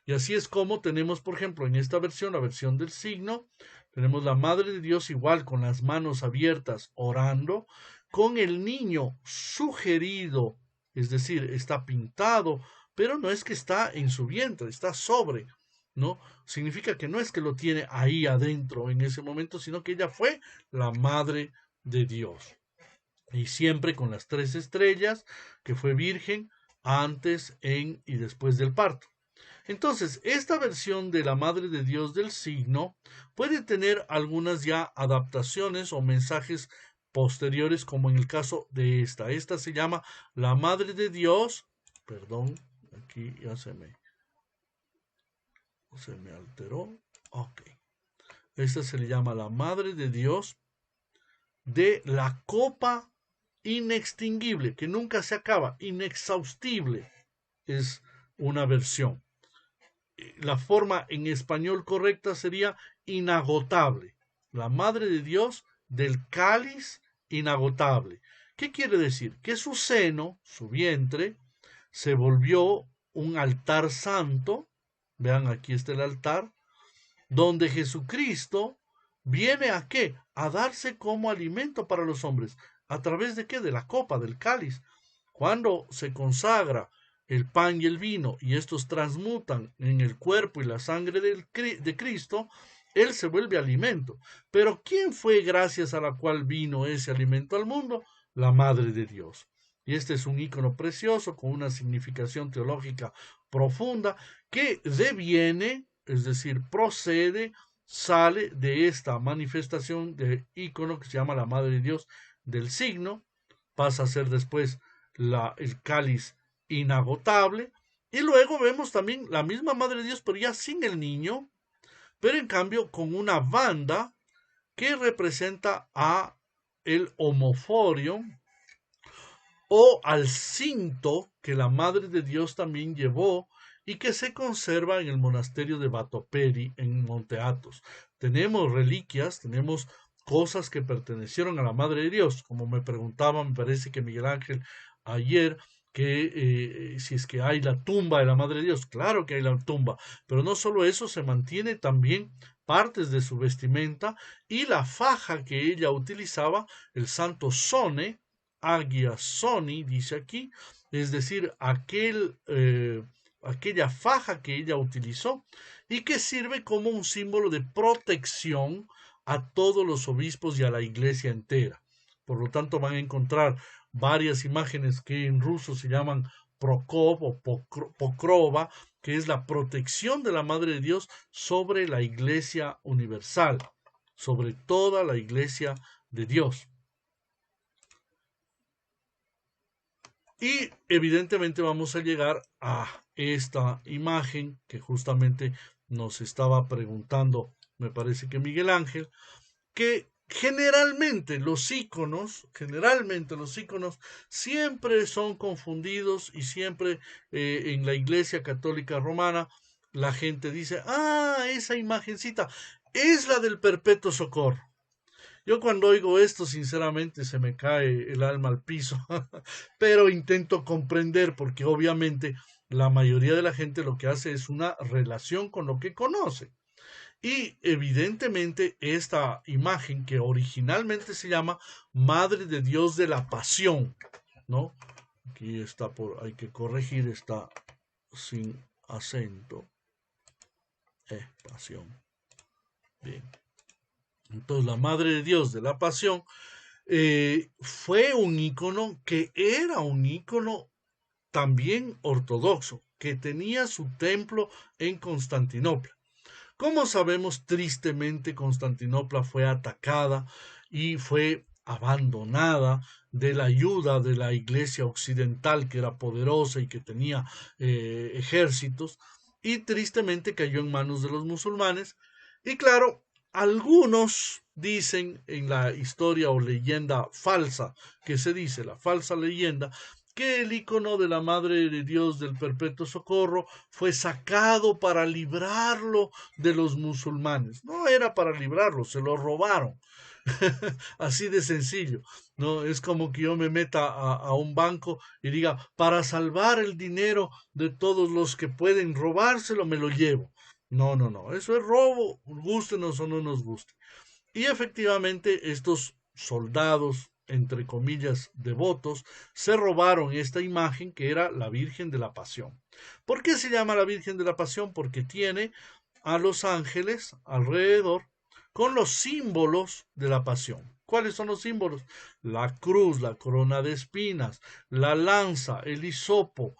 Y así es como tenemos, por ejemplo, en esta versión, la versión del signo, tenemos la Madre de Dios igual con las manos abiertas orando, con el niño sugerido, es decir, está pintado, pero no es que está en su vientre, está sobre. ¿no? Significa que no es que lo tiene ahí adentro en ese momento, sino que ella fue la madre de Dios. Y siempre con las 3 estrellas, que fue virgen antes, en y después del parto. Entonces, esta versión de la Madre de Dios del signo puede tener algunas ya adaptaciones o mensajes posteriores, como en el caso de esta. Esta se llama la Madre de Dios. Perdón, aquí ya se me alteró. Ok. Esta se le llama la Madre de Dios de la copa inextinguible, que nunca se acaba, inexhaustible. Es una versión. La forma en español correcta sería inagotable. La Madre de Dios del cáliz inagotable. ¿Qué quiere decir? Que su seno, su vientre, se volvió un altar santo. Vean, aquí está el altar, donde Jesucristo viene a qué? A darse como alimento para los hombres. ¿A través de qué? De la copa, del cáliz. Cuando se consagra el pan y el vino y estos transmutan en el cuerpo y la sangre de Cristo, Él se vuelve alimento. Pero ¿quién fue gracias a la cual vino ese alimento al mundo? La Madre de Dios. Y este es un icono precioso con una significación teológica profunda que deviene, es decir, procede, sale de esta manifestación de icono que se llama la Madre de Dios del signo, pasa a ser después el cáliz inagotable, y luego vemos también la misma Madre de Dios, pero ya sin el niño, pero en cambio con una banda que representa a el homoforio o al cinto que la Madre de Dios también llevó y que se conserva en el monasterio de Batoperi en Monte Athos. Tenemos reliquias, tenemos cosas que pertenecieron a la Madre de Dios, como me preguntaba, me parece que Miguel Ángel ayer, que si es que hay la tumba de la Madre de Dios. Claro que hay la tumba, pero no solo eso, se mantiene también partes de su vestimenta y la faja que ella utilizaba, el santo Sone, Agia Soni, dice aquí, es decir, aquella faja que ella utilizó y que sirve como un símbolo de protección a todos los obispos y a la iglesia entera. Por lo tanto, van a encontrar varias imágenes que en ruso se llaman Prokop o Pokrova, que es la protección de la Madre de Dios sobre la iglesia universal, sobre toda la iglesia de Dios. Y evidentemente vamos a llegar a esta imagen que justamente nos estaba preguntando, me parece que Miguel Ángel, que generalmente los iconos siempre son confundidos y siempre en la Iglesia Católica Romana la gente dice, esa imagencita es la del Perpetuo Socorro. Yo cuando oigo esto, sinceramente, se me cae el alma al piso, pero intento comprender porque obviamente la mayoría de la gente lo que hace es una relación con lo que conoce. Y evidentemente esta imagen que originalmente se llama Madre de Dios de la Pasión, ¿no? Aquí está hay que corregir, está sin acento. Pasión. Bien. Entonces la Madre de Dios de la Pasión fue un ícono que era un ícono también ortodoxo, que tenía su templo en Constantinopla. Como sabemos, tristemente Constantinopla fue atacada y fue abandonada de la ayuda de la iglesia occidental, que era poderosa y que tenía ejércitos, y tristemente cayó en manos de los musulmanes. Y claro, algunos dicen en la historia o leyenda falsa que se dice, la falsa leyenda, que el icono de la Madre de Dios del Perpetuo Socorro fue sacado para librarlo de los musulmanes. No era para librarlo, se lo robaron. Así de sencillo. No es como que yo me meta a un banco y diga, para salvar el dinero de todos los que pueden robárselo, me lo llevo. No, no, no. Eso es robo, gústenos o no nos guste. Y efectivamente estos soldados, entre comillas, devotos, se robaron esta imagen que era la Virgen de la Pasión. ¿Por qué se llama la Virgen de la Pasión? Porque tiene a los ángeles alrededor con los símbolos de la pasión. ¿Cuáles son los símbolos? La cruz, la corona de espinas, la lanza, el hisopo,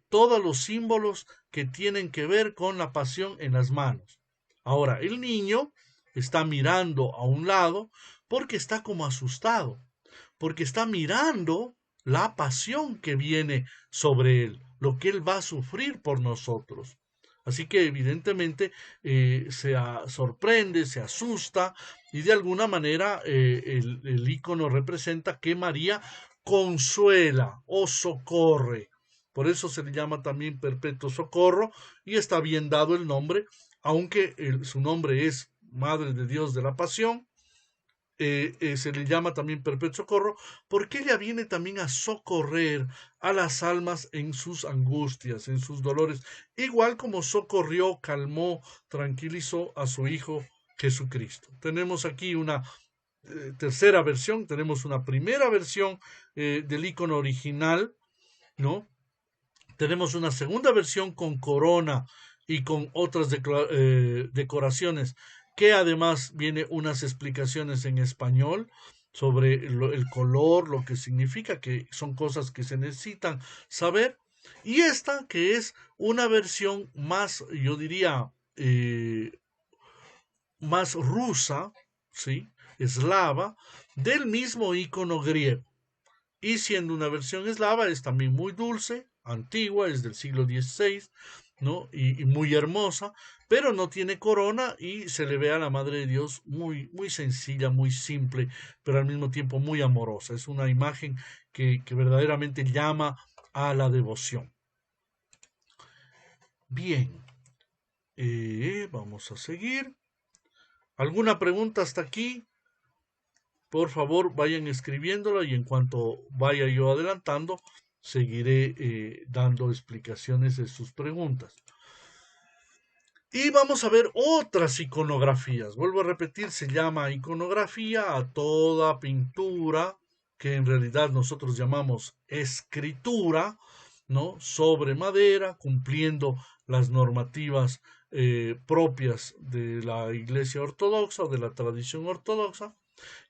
todos los símbolos que tienen que ver con la pasión en las manos. Ahora, el niño está mirando a un lado porque está como asustado, porque está mirando la pasión que viene sobre él, lo que él va a sufrir por nosotros. Así que evidentemente sorprende, se asusta y de alguna manera el icono representa que María consuela o socorre. Por eso se le llama también perpetuo socorro y está bien dado el nombre, aunque su nombre es Madre de Dios de la Pasión. Se le llama también perpetuo socorro, porque ella viene también a socorrer a las almas en sus angustias, en sus dolores, igual como socorrió, calmó, tranquilizó a su Hijo Jesucristo. Tenemos aquí una tercera versión, tenemos una primera versión del icono original, ¿no? Tenemos una segunda versión con corona y con otras decoraciones, que además viene unas explicaciones en español sobre el color, lo que significa, que son cosas que se necesitan saber. Y esta que es una versión más, yo diría, más rusa, ¿sí? Eslava, del mismo icono griego. Y siendo una versión eslava, es también muy dulce, antigua, es del siglo XVI, ¿no? Y muy hermosa, pero no tiene corona y se le ve a la Madre de Dios muy, muy sencilla, muy simple, pero al mismo tiempo muy amorosa. Es una imagen que verdaderamente llama a la devoción. Bien, vamos a seguir. ¿Alguna pregunta hasta aquí? Por favor, vayan escribiéndola y en cuanto vaya yo adelantando, seguiré dando explicaciones de sus preguntas. Y vamos a ver otras iconografías. Vuelvo a repetir, se llama iconografía a toda pintura que en realidad nosotros llamamos escritura, ¿no? Sobre madera, cumpliendo las normativas propias de la Iglesia Ortodoxa o de la tradición ortodoxa.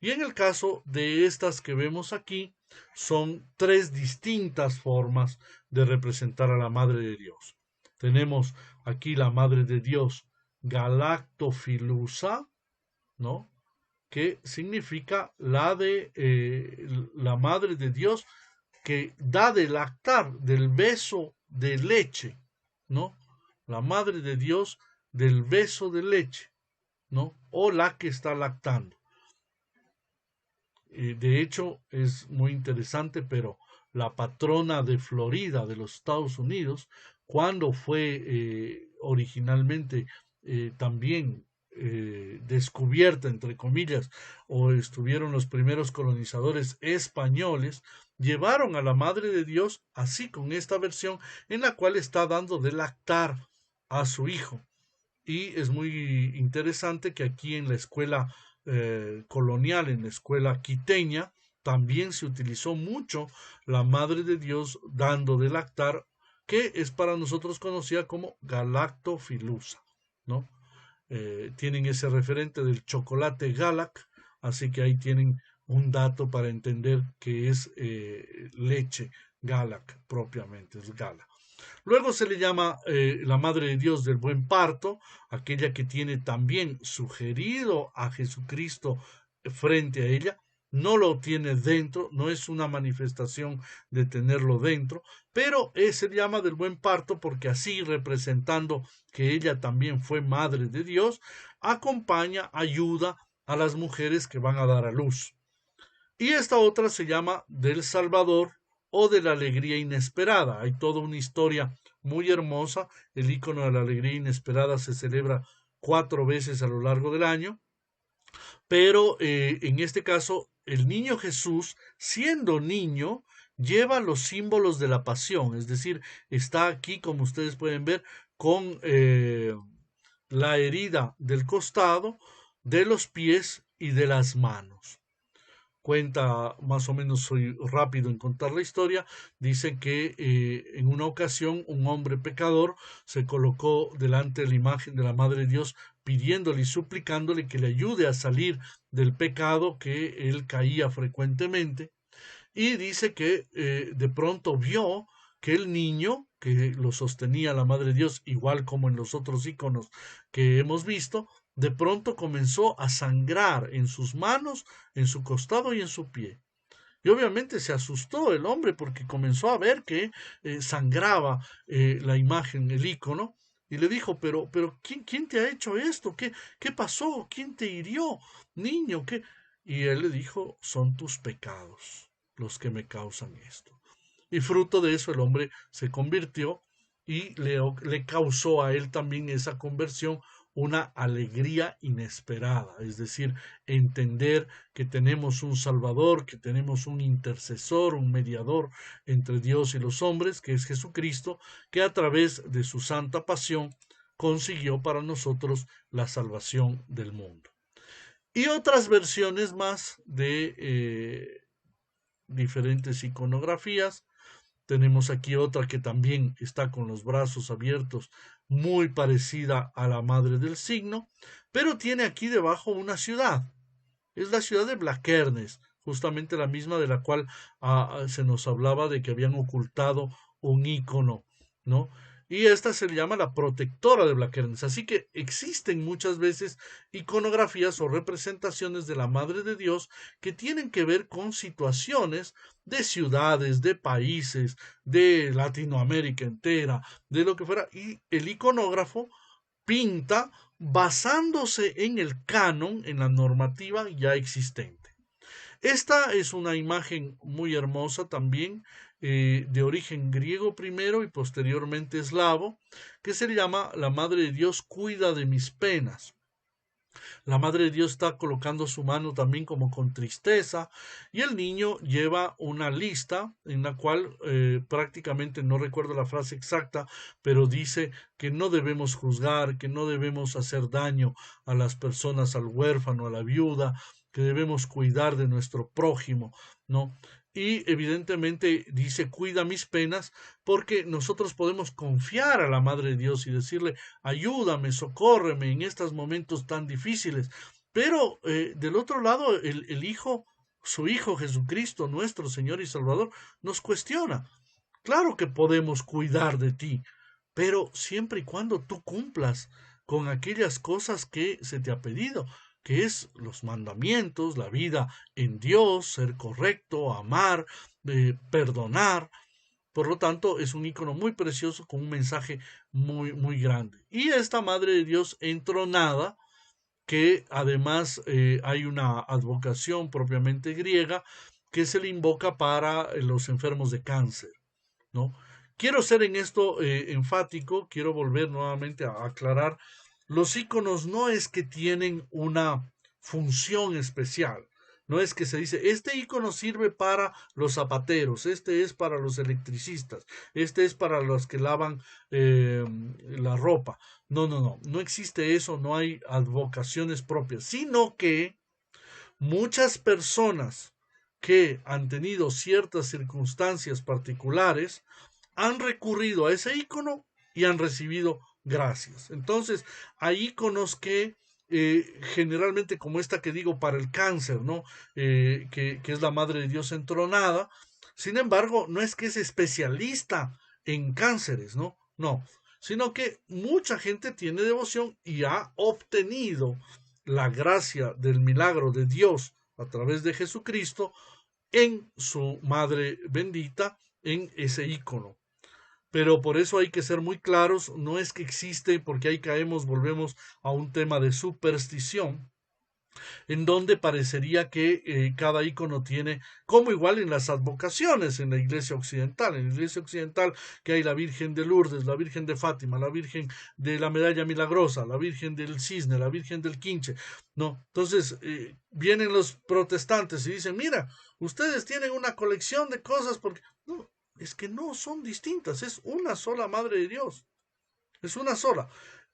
Y en el caso de estas que vemos aquí, son tres distintas formas de representar a la Madre de Dios. Tenemos aquí la Madre de Dios galactofilusa, ¿no? Que significa la Madre de Dios que da de lactar, del beso de leche, ¿no? La Madre de Dios del beso de leche, ¿no? O la que está lactando. De hecho, es muy interesante, pero la patrona de Florida, de los Estados Unidos, cuando fue originalmente también descubierta, entre comillas, o estuvieron los primeros colonizadores españoles, llevaron a la Madre de Dios así con esta versión en la cual está dando de lactar a su hijo. Y es muy interesante que aquí en la escuela colonial, en la escuela quiteña, también se utilizó mucho la Madre de Dios dando de lactar, que es para nosotros conocida como galactofilusa, ¿no? Tienen ese referente del chocolate Galac, así que ahí tienen un dato para entender que es leche Galac propiamente, es Galac. Luego se le llama la Madre de Dios del Buen Parto, aquella que tiene también sugerido a Jesucristo frente a ella. No lo tiene dentro, no es una manifestación de tenerlo dentro, pero se llama del Buen Parto porque así, representando que ella también fue Madre de Dios, acompaña, ayuda a las mujeres que van a dar a luz. Y esta otra se llama del Salvador o de la alegría inesperada. Hay toda una historia muy hermosa. El icono de la alegría inesperada se celebra 4 veces a lo largo del año, pero en este caso el niño Jesús, siendo niño, lleva los símbolos de la pasión, es decir, está aquí, como ustedes pueden ver, con la herida del costado, de los pies y de las manos. cuenta, más o menos soy rápido en contar la historia, dice que en una ocasión un hombre pecador se colocó delante de la imagen de la Madre de Dios pidiéndole y suplicándole que le ayude a salir del pecado que él caía frecuentemente, y dice que de pronto vio que el niño que lo sostenía la Madre de Dios, igual como en los otros iconos que hemos visto, de pronto comenzó a sangrar en sus manos, en su costado y en su pie. Y obviamente se asustó el hombre porque comenzó a ver que sangraba la imagen, el icono, y le dijo, pero ¿quién te ha hecho esto? ¿Qué pasó? ¿Quién te hirió, niño? ¿Qué? Y él le dijo, son tus pecados los que me causan esto. Y fruto de eso el hombre se convirtió y le causó a él también esa conversión una alegría inesperada, es decir, entender que tenemos un Salvador, que tenemos un intercesor, un mediador entre Dios y los hombres, que es Jesucristo, que a través de su santa pasión consiguió para nosotros la salvación del mundo. Y otras versiones más de diferentes iconografías. Tenemos aquí otra que también está con los brazos abiertos, muy parecida a la Madre del Signo, pero tiene aquí debajo una ciudad. Es la ciudad de Blaquernes, justamente la misma de la cual se nos hablaba de que habían ocultado un ícono, ¿no? Y esta se le llama la protectora de Blaquernes. Así que existen muchas veces iconografías o representaciones de la Madre de Dios que tienen que ver con situaciones de ciudades, de países, de Latinoamérica entera, de lo que fuera. Y el iconógrafo pinta basándose en el canon, en la normativa ya existente. Esta es una imagen muy hermosa también, de origen griego primero y posteriormente eslavo, que se llama La Madre de Dios cuida de mis penas. La Madre de Dios está colocando su mano también como con tristeza, y el niño lleva una lista en la cual prácticamente no recuerdo la frase exacta, pero dice que no debemos juzgar, que no debemos hacer daño a las personas, al huérfano, a la viuda, que debemos cuidar de nuestro prójimo, ¿no? Y evidentemente dice, cuida mis penas, porque nosotros podemos confiar a la Madre de Dios y decirle, ayúdame, socórreme en estos momentos tan difíciles. Pero del otro lado, el Hijo, su Hijo Jesucristo, nuestro Señor y Salvador, nos cuestiona. Claro que podemos cuidar de ti, pero siempre y cuando tú cumplas con aquellas cosas que se te ha pedido, que es los mandamientos, la vida en Dios, ser correcto, amar, perdonar. Por lo tanto, es un icono muy precioso con un mensaje muy grande. Y esta Madre de Dios entronada, que además hay una advocación propiamente griega que se le invoca para los enfermos de cáncer, ¿no? Quiero ser en esto enfático, quiero volver nuevamente a aclarar, los iconos no es que tienen una función especial, no es que se dice, este icono sirve para los zapateros, este es para los electricistas, este es para los que lavan la ropa. No existe eso, no hay advocaciones propias, sino que muchas personas que han tenido ciertas circunstancias particulares han recurrido a ese icono y han recibido gracias. Entonces, hay iconos que generalmente, como esta que digo para el cáncer, ¿no? Que es la Madre de Dios entronada. Sin embargo, no es que es especialista en cánceres, ¿no? No, sino que mucha gente tiene devoción y ha obtenido la gracia del milagro de Dios a través de Jesucristo en su Madre bendita, en ese icono. Pero por eso hay que ser muy claros, no es que existe, porque ahí caemos, volvemos a un tema de superstición, en donde parecería que cada icono tiene, como igual en las advocaciones en la iglesia occidental que hay la Virgen de Lourdes, la Virgen de Fátima, la Virgen de la Medalla Milagrosa, la Virgen del Cisne, la Virgen del Quinche, ¿no? Entonces vienen los protestantes y dicen, mira, ustedes tienen una colección de cosas porque... No, es que no son distintas, es una sola Madre de Dios, es una sola,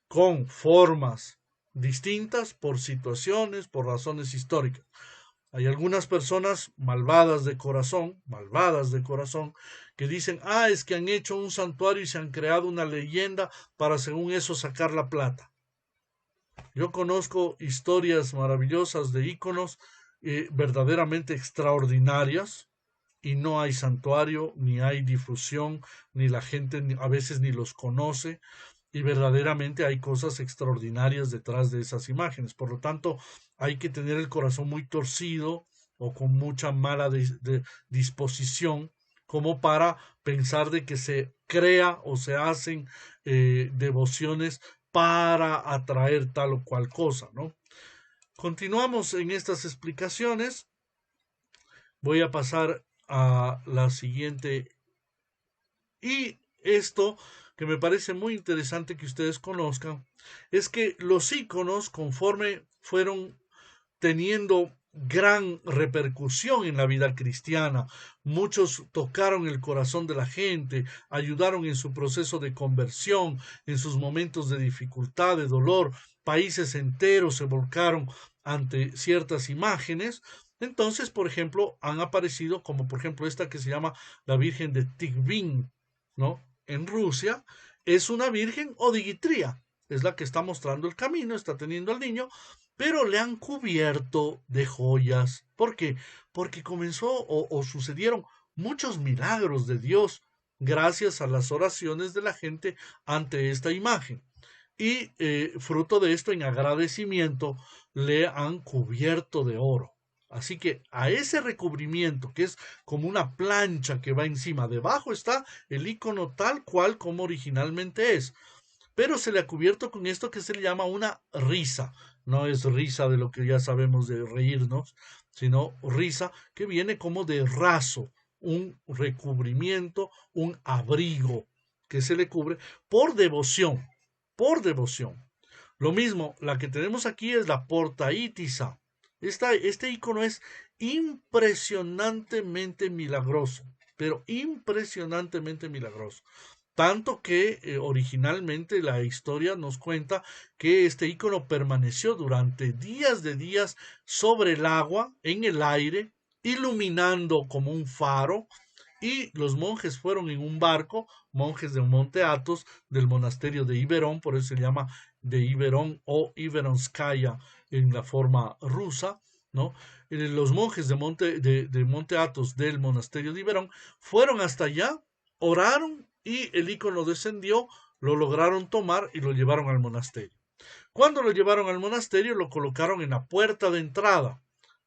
con formas distintas por situaciones, por razones históricas. Hay algunas personas malvadas de corazón, que dicen, es que han hecho un santuario y se han creado una leyenda para según eso sacar la plata. Yo conozco historias maravillosas de íconos verdaderamente extraordinarias y no hay santuario, ni hay difusión, ni la gente a veces ni los conoce y verdaderamente hay cosas extraordinarias detrás de esas imágenes. Por lo tanto, hay que tener el corazón muy torcido o con mucha mala disposición como para pensar de que se crea o se hacen devociones para atraer tal o cual cosa, ¿no? Continuamos en estas explicaciones. Voy a pasar a la siguiente. Y esto que me parece muy interesante que ustedes conozcan es que los íconos, conforme fueron teniendo gran repercusión en la vida cristiana, muchos tocaron el corazón de la gente, ayudaron en su proceso de conversión, en sus momentos de dificultad, de dolor, países enteros se volcaron ante ciertas imágenes. Entonces, por ejemplo, han aparecido como por ejemplo esta que se llama la Virgen de Tikhvin, ¿no? En Rusia es una virgen odigitría, es la que está mostrando el camino, está teniendo al niño, pero le han cubierto de joyas. ¿Por qué? Porque comenzó o sucedieron muchos milagros de Dios gracias a las oraciones de la gente ante esta imagen. Y fruto de esto, en agradecimiento, le han cubierto de oro. Así que a ese recubrimiento, que es como una plancha que va encima, debajo está el icono tal cual como originalmente es, pero se le ha cubierto con esto que se le llama una risa. No es risa de lo que ya sabemos de reírnos, sino risa que viene como de raso, un recubrimiento, un abrigo que se le cubre por devoción, por devoción. Lo mismo, la que tenemos aquí es la portaítisa. Este icono es impresionantemente milagroso, pero impresionantemente milagroso. Tanto que originalmente la historia nos cuenta que este icono permaneció durante días de días sobre el agua, en el aire, iluminando como un faro, y los monjes fueron en un barco, monjes de Monte Athos, del monasterio de Iberón, por eso se llama de Iberón o Iberonskaya en la forma rusa, ¿no? Los monjes de Monte Athos del monasterio de Iberón fueron hasta allá, oraron y el icono descendió, lo lograron tomar y lo llevaron al monasterio. Cuando lo llevaron al monasterio, lo colocaron en la puerta de entrada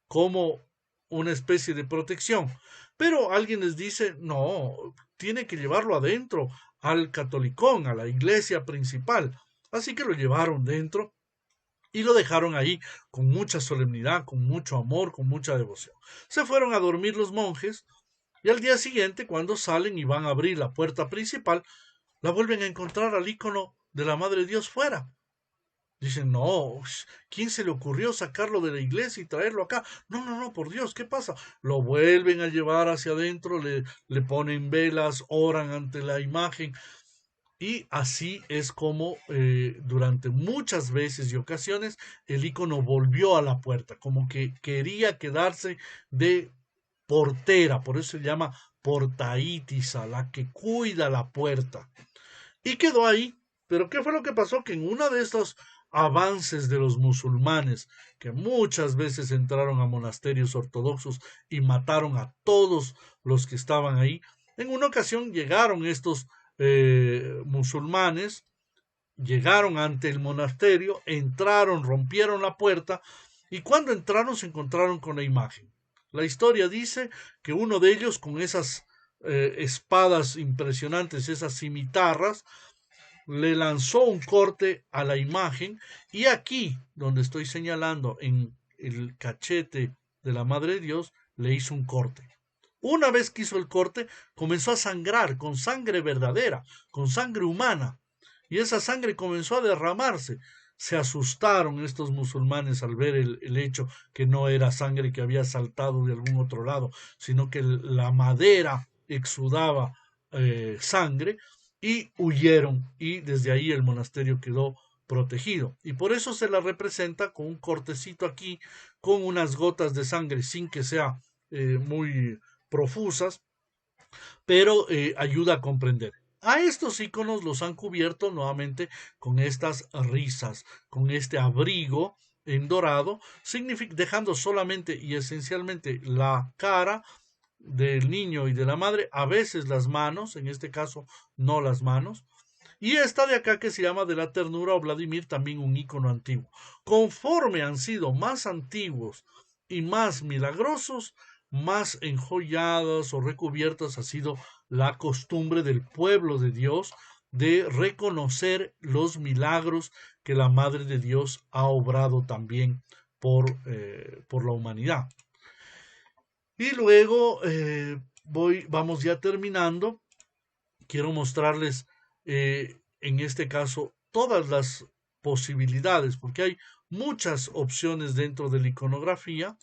como una especie de protección. Pero alguien les dice, no, tiene que llevarlo adentro, al catolicón, a la iglesia principal. Así que lo llevaron dentro y lo dejaron ahí con mucha solemnidad, con mucho amor, con mucha devoción. Se fueron a dormir los monjes y al día siguiente, cuando salen y van a abrir la puerta principal, la vuelven a encontrar al icono de la Madre de Dios fuera. Dicen, no, ¿quién se le ocurrió sacarlo de la iglesia y traerlo acá? No, no, no, por Dios, ¿qué pasa? Lo vuelven a llevar hacia adentro, le ponen velas, oran ante la imagen. Y así es como durante muchas veces y ocasiones el icono volvió a la puerta, como que quería quedarse de portera, por eso se llama portaítisa, la que cuida la puerta. Y quedó ahí. Pero ¿qué fue lo que pasó? Que en uno de estos avances de los musulmanes, que muchas veces entraron a monasterios ortodoxos y mataron a todos los que estaban ahí, en una ocasión llegaron estos musulmanes, llegaron ante el monasterio, entraron, rompieron la puerta y cuando entraron se encontraron con la imagen. La historia dice que uno de ellos con esas espadas impresionantes, esas cimitarras, le lanzó un corte a la imagen y aquí, donde estoy señalando en el cachete de la Madre de Dios, le hizo un corte. Una vez que hizo el corte, comenzó a sangrar con sangre verdadera, con sangre humana, y esa sangre comenzó a derramarse. Se asustaron estos musulmanes al ver el hecho que no era sangre que había saltado de algún otro lado, sino que la madera exudaba sangre y huyeron y desde ahí el monasterio quedó protegido. Y por eso se la representa con un cortecito aquí, con unas gotas de sangre sin que sea muy profusas, pero ayuda a comprender. A estos iconos los han cubierto nuevamente con estas risas, con este abrigo en dorado, dejando solamente y esencialmente la cara del niño y de la madre, a veces las manos, en este caso no las manos, y esta de acá que se llama de la ternura o Vladimir, también un icono antiguo. Conforme han sido más antiguos y más milagrosos, más enjolladas o recubiertas ha sido la costumbre del pueblo de Dios de reconocer los milagros que la Madre de Dios ha obrado también por la humanidad. Y luego vamos ya terminando. Quiero mostrarles en este caso todas las posibilidades, porque hay muchas opciones dentro de la iconografía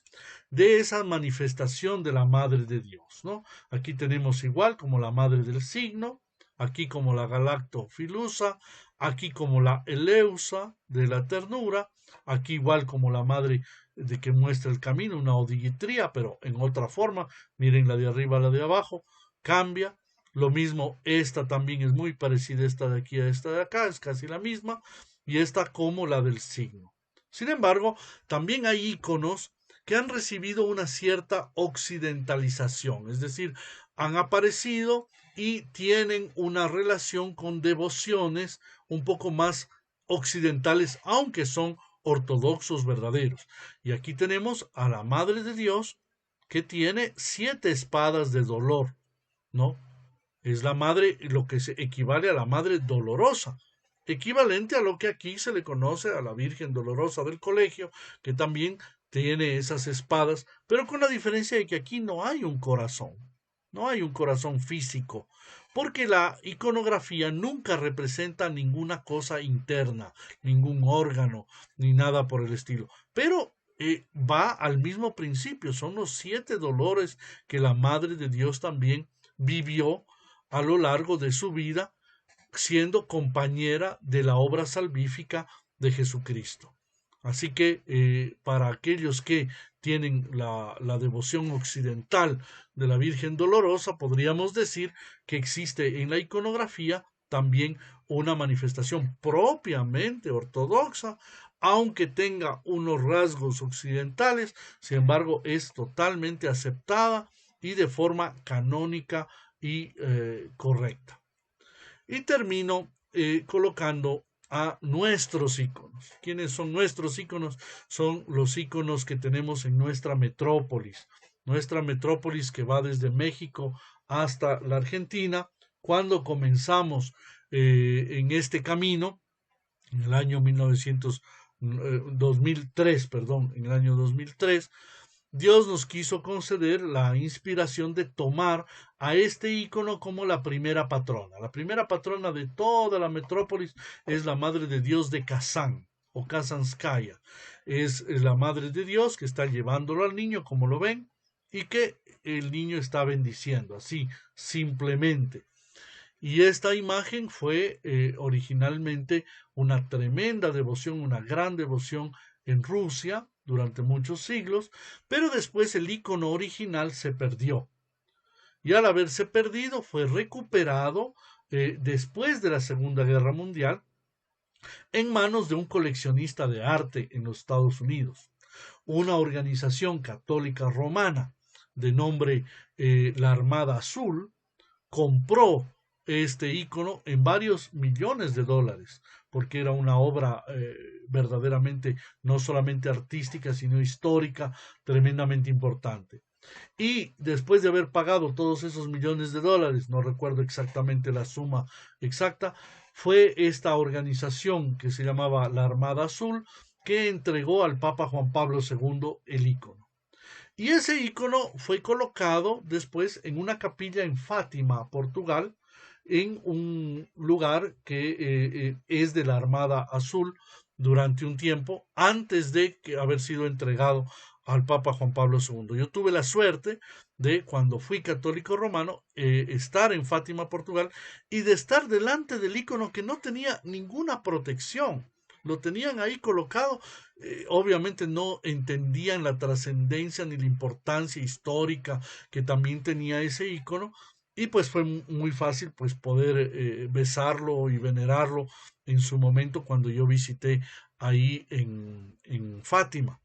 de esa manifestación de la Madre de Dios, ¿no? Aquí tenemos igual como la Madre del Signo, aquí como la Galactofilusa, aquí como la Eleusa de la ternura, aquí igual como la Madre de que muestra el camino, una odigitría, pero en otra forma. Miren la de arriba, la de abajo, cambia. Lo mismo, esta también es muy parecida, esta de aquí a esta de acá, es casi la misma, y esta como la del signo. Sin embargo, también hay iconos que han recibido una cierta occidentalización, es decir, han aparecido y tienen una relación con devociones un poco más occidentales, aunque son ortodoxos verdaderos. Y aquí tenemos a la Madre de Dios que tiene 7 espadas de dolor, ¿no? Es la madre, lo que se equivale a la madre dolorosa, equivalente a lo que aquí se le conoce a la Virgen Dolorosa del Colegio, que también tiene esas espadas, pero con la diferencia de que aquí no hay un corazón, no hay un corazón físico, porque la iconografía nunca representa ninguna cosa interna, ningún órgano, ni nada por el estilo, pero va al mismo principio, son los 7 dolores que la Madre de Dios también vivió a lo largo de su vida, siendo compañera de la obra salvífica de Jesucristo. Así que para aquellos que tienen la devoción occidental de la Virgen Dolorosa, podríamos decir que existe en la iconografía también una manifestación propiamente ortodoxa, aunque tenga unos rasgos occidentales, sin embargo es totalmente aceptada y de forma canónica y correcta. Y termino colocando a nuestros iconos. ¿Quiénes son nuestros iconos? Son los iconos que tenemos en nuestra metrópolis que va desde México hasta la Argentina. Cuando comenzamos en este camino, en el año 2003, en el año 2003, Dios nos quiso conceder la inspiración de tomar a este ícono como la primera patrona. La primera patrona de toda la metrópolis es la Madre de Dios de Kazán o Kazanskaya. Es la Madre de Dios que está llevándolo al niño, como lo ven, y que el niño está bendiciendo, así, simplemente. Y esta imagen fue originalmente una tremenda devoción, una gran devoción en Rusia durante muchos siglos, pero después el icono original se perdió. Y al haberse perdido fue recuperado después de la Segunda Guerra Mundial en manos de un coleccionista de arte en los Estados Unidos. Una organización católica romana de nombre la Armada Azul compró este icono en varios millones de dólares, porque era una obra verdaderamente no solamente artística, sino histórica, tremendamente importante. Y después de haber pagado todos esos millones de dólares, no recuerdo exactamente la suma exacta, fue esta organización que se llamaba la Armada Azul que entregó al Papa Juan Pablo II el icono. Y ese icono fue colocado después en una capilla en Fátima, Portugal, en un lugar que es de la Armada Azul durante un tiempo antes de haber sido entregado al Papa Juan Pablo II. Yo tuve la suerte de, cuando fui católico romano, estar en Fátima, Portugal, y de estar delante del icono que no tenía ninguna protección. lo tenían ahí colocado. Obviamente no entendían la trascendencia ni la importancia histórica que también tenía ese icono, y pues fue muy fácil pues poder besarlo y venerarlo en su momento cuando yo visité ahí en Fátima.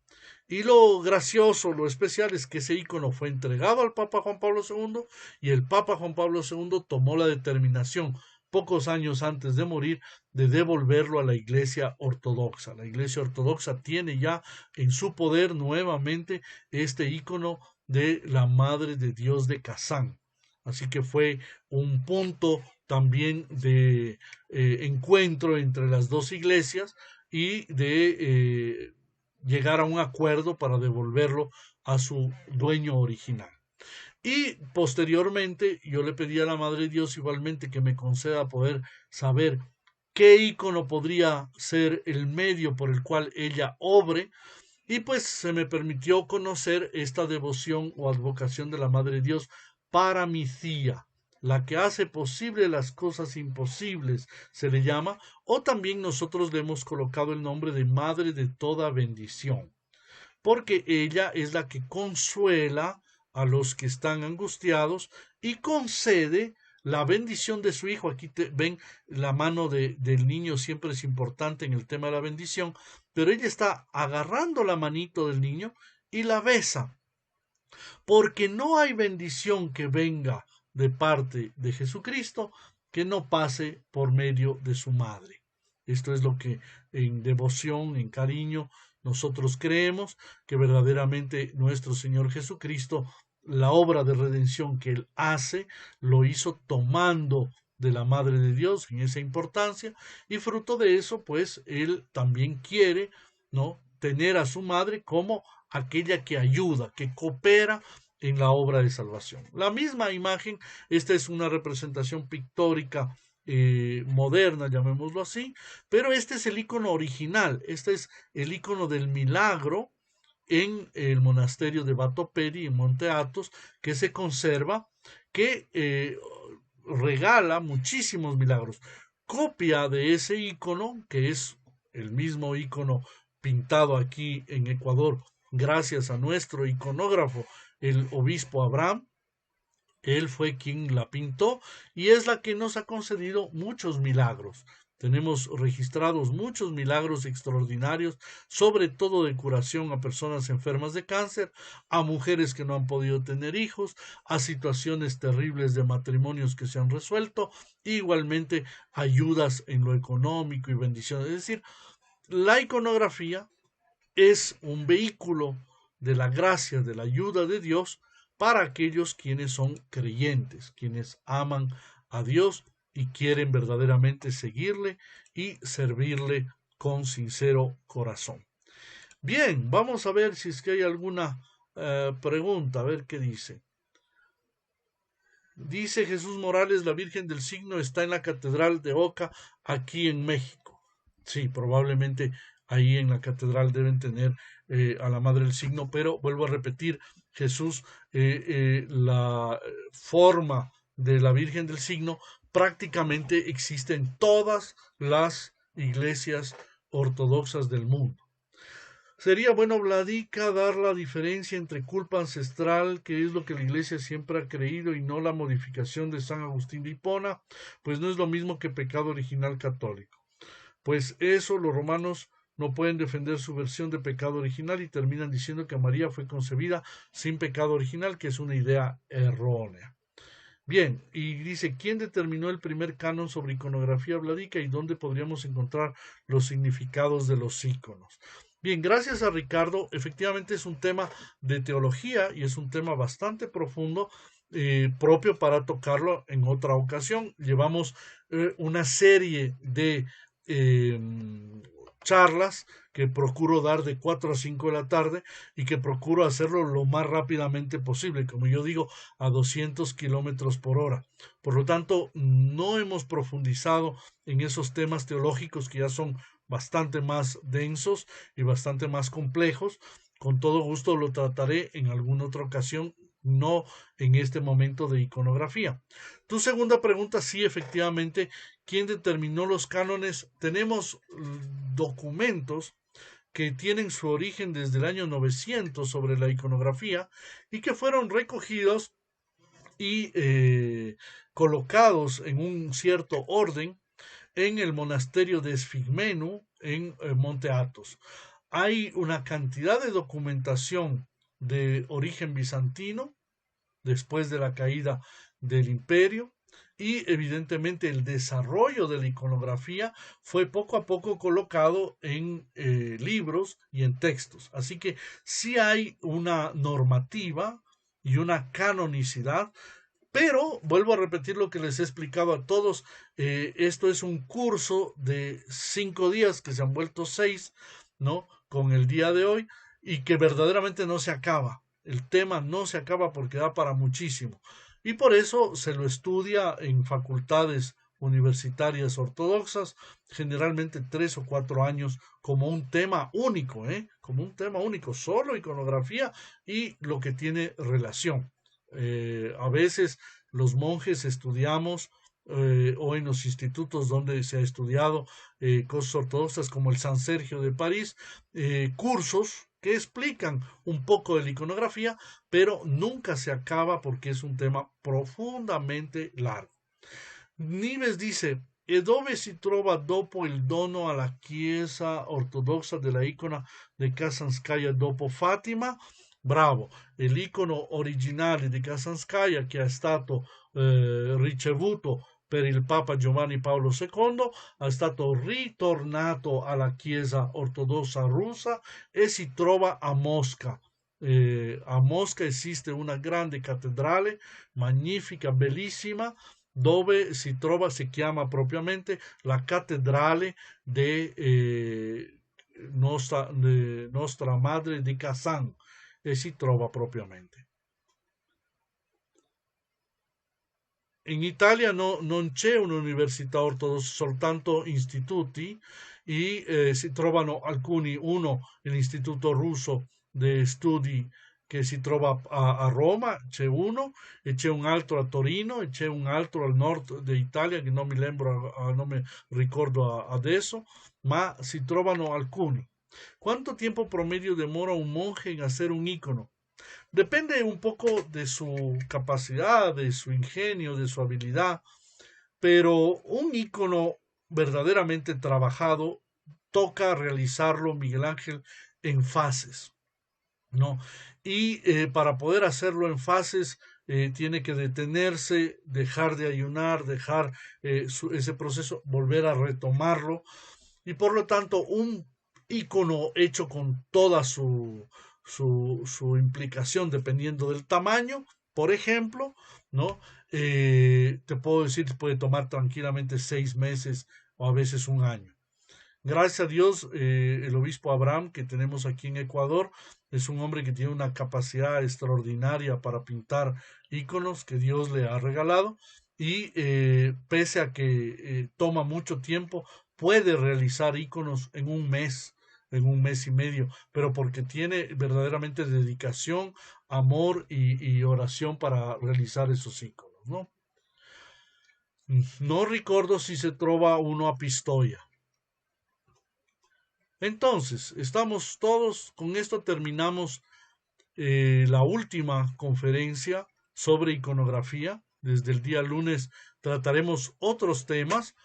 Y lo gracioso, lo especial es que ese icono fue entregado al Papa Juan Pablo II, y el Papa Juan Pablo II tomó la determinación pocos años antes de morir de devolverlo a la Iglesia Ortodoxa. La Iglesia Ortodoxa tiene ya en su poder nuevamente este icono de la Madre de Dios de Kazán. Así que fue un punto también de encuentro entre las dos iglesias y de llegar a un acuerdo para devolverlo a su dueño original. Y posteriormente yo le pedí a la Madre de Dios igualmente que me conceda poder saber qué icono podría ser el medio por el cual ella obre, y pues se me permitió conocer esta devoción o advocación de la Madre de Dios para mi tía, la que hace posible las cosas imposibles, se le llama, o también nosotros le hemos colocado el nombre de Madre de toda bendición, porque ella es la que consuela a los que están angustiados y concede la bendición de su hijo. Aquí ven la mano del niño, siempre es importante en el tema de la bendición, pero ella está agarrando la manito del niño y la besa, porque no hay bendición que venga de parte de Jesucristo que no pase por medio de su madre. Esto es lo que en devoción, en cariño, nosotros creemos, que verdaderamente nuestro Señor Jesucristo, la obra de redención que Él hace, lo hizo tomando de la Madre de Dios en esa importancia, y fruto de eso, pues, Él también quiere, ¿no?, tener a su madre como aquella que ayuda, que coopera en la obra de salvación. La misma imagen, esta es una representación pictórica moderna, llamémoslo así, pero este es el icono original, este es el icono del milagro en el monasterio de Batoperi, en Monte Athos, que se conserva, que regala muchísimos milagros. Copia de ese icono, que es el mismo icono pintado aquí en Ecuador, gracias a nuestro iconógrafo, el obispo Abraham. Él fue quien la pintó y es la que nos ha concedido muchos milagros. Tenemos registrados muchos milagros extraordinarios, sobre todo de curación a personas enfermas de cáncer, a mujeres que no han podido tener hijos, a situaciones terribles de matrimonios que se han resuelto, e igualmente ayudas en lo económico y bendiciones. Es decir, la iconografía es un vehículo de la gracia, de la ayuda de Dios para aquellos quienes son creyentes, quienes aman a Dios y quieren verdaderamente seguirle y servirle con sincero corazón. Bien, vamos a ver si es que hay alguna pregunta, a ver qué dice. Dice Jesús Morales, la Virgen del Signo está en la Catedral de Oca, aquí en México. Sí, probablemente ahí en la catedral deben tener a la Madre del Signo, pero vuelvo a repetir, Jesús, la forma de la Virgen del Signo prácticamente existe en todas las iglesias ortodoxas del mundo. Sería bueno, Vladica, dar la diferencia entre culpa ancestral, que es lo que la Iglesia siempre ha creído, y no la modificación de San Agustín de Hipona, pues no es lo mismo que pecado original católico. Pues eso los romanos no pueden defender su versión de pecado original y terminan diciendo que María fue concebida sin pecado original, que es una idea errónea. Bien, y dice, ¿quién determinó el primer canon sobre iconografía, Vladica, y dónde podríamos encontrar los significados de los íconos? Bien, gracias a Ricardo. Efectivamente es un tema de teología y es un tema bastante profundo, propio para tocarlo en otra ocasión. Llevamos una serie de charlas que procuro dar de 4 a 5 de la tarde y que procuro hacerlo lo más rápidamente posible, como yo digo, a 200 kilómetros por hora. Por lo tanto, no hemos profundizado en esos temas teológicos que ya son bastante más densos y bastante más complejos. Con todo gusto lo trataré en alguna otra ocasión no en este momento de iconografía. Tu segunda pregunta, sí, efectivamente, ¿quién determinó los cánones? Tenemos documentos que tienen su origen desde el año 900 sobre la iconografía y que fueron recogidos y colocados en un cierto orden en el monasterio de Esfigmenú en Monte Athos. Hay una cantidad de documentación de origen bizantino después de la caída del imperio y evidentemente el desarrollo de la iconografía fue poco a poco colocado en libros y en textos. Así que sí hay una normativa y una canonicidad, pero vuelvo a repetir lo que les he explicado a todos. Esto es un curso de 5 días que se han vuelto 6, ¿no? Con el día de hoy y que verdaderamente no se acaba. El tema no se acaba porque da para muchísimo. Y por eso se lo estudia en facultades universitarias ortodoxas, generalmente 3 o 4 años, como un tema único, como un tema único, solo iconografía y lo que tiene relación. A veces los monjes estudiamos o en los institutos donde se ha estudiado cosas ortodoxas como el San Sergio de París, cursos que explican un poco de la iconografía, pero nunca se acaba porque es un tema profundamente largo. Nives dice, e dove si trova dopo il dono alla Chiesa ortodossa della icona di Kasanskaya dopo Fatima? Bravo, l'icono originale di Kasanskaya che è stato ricevuto per il Papa Giovanni Paolo II è stato ritornato alla Chiesa ortodossa russa e si trova a Mosca. A Mosca esiste una grande cattedrale, magnifica, bellissima, dove si chiama propriamente la cattedrale de nostra madre di Kazan e si trova propriamente. In Italia non c'è un'università ortodossa, soltanto istituti e si trovano alcuni, uno l'Istituto Russo di Studi che si trova a Roma, c'è uno, e c'è un altro a Torino e c'è un altro al nord d'Italia che non mi ricordo adesso, ma si trovano alcuni. ¿Cuánto tiempo promedio demora un monje en hacer un icono? Depende un poco de su capacidad, de su ingenio, de su habilidad, pero un icono verdaderamente trabajado toca realizarlo, Miguel Ángel, en fases, ¿no? Y para poder hacerlo en fases, tiene que detenerse, dejar de ayunar, dejar ese proceso, volver a retomarlo. Y por lo tanto, un icono hecho con toda su implicación, dependiendo del tamaño, por ejemplo, ¿no? Te puedo decir, puede tomar tranquilamente 6 meses o a veces un año. Gracias a Dios, el obispo Abraham que tenemos aquí en Ecuador es un hombre que tiene una capacidad extraordinaria para pintar íconos que Dios le ha regalado y pese a que toma mucho tiempo, puede realizar íconos en un mes y medio, pero porque tiene verdaderamente dedicación, amor y oración para realizar esos íconos, ¿no? No recuerdo si se trova uno a Pistoia. Entonces, estamos todos, con esto terminamos la última conferencia sobre iconografía. Desde el día lunes trataremos otros temas.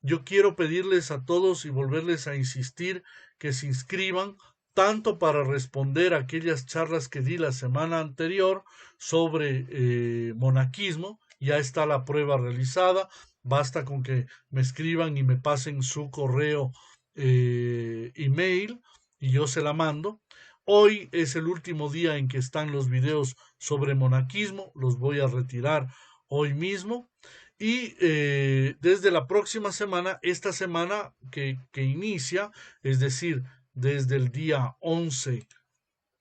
Yo quiero pedirles a todos y volverles a insistir que se inscriban tanto para responder a aquellas charlas que di la semana anterior sobre monaquismo. Ya está la prueba realizada. Basta con que me escriban y me pasen su correo email y yo se la mando. Hoy es el último día en que están los videos sobre monaquismo, los voy a retirar hoy mismo y desde la próxima semana, esta semana que inicia, es decir, desde el día 11,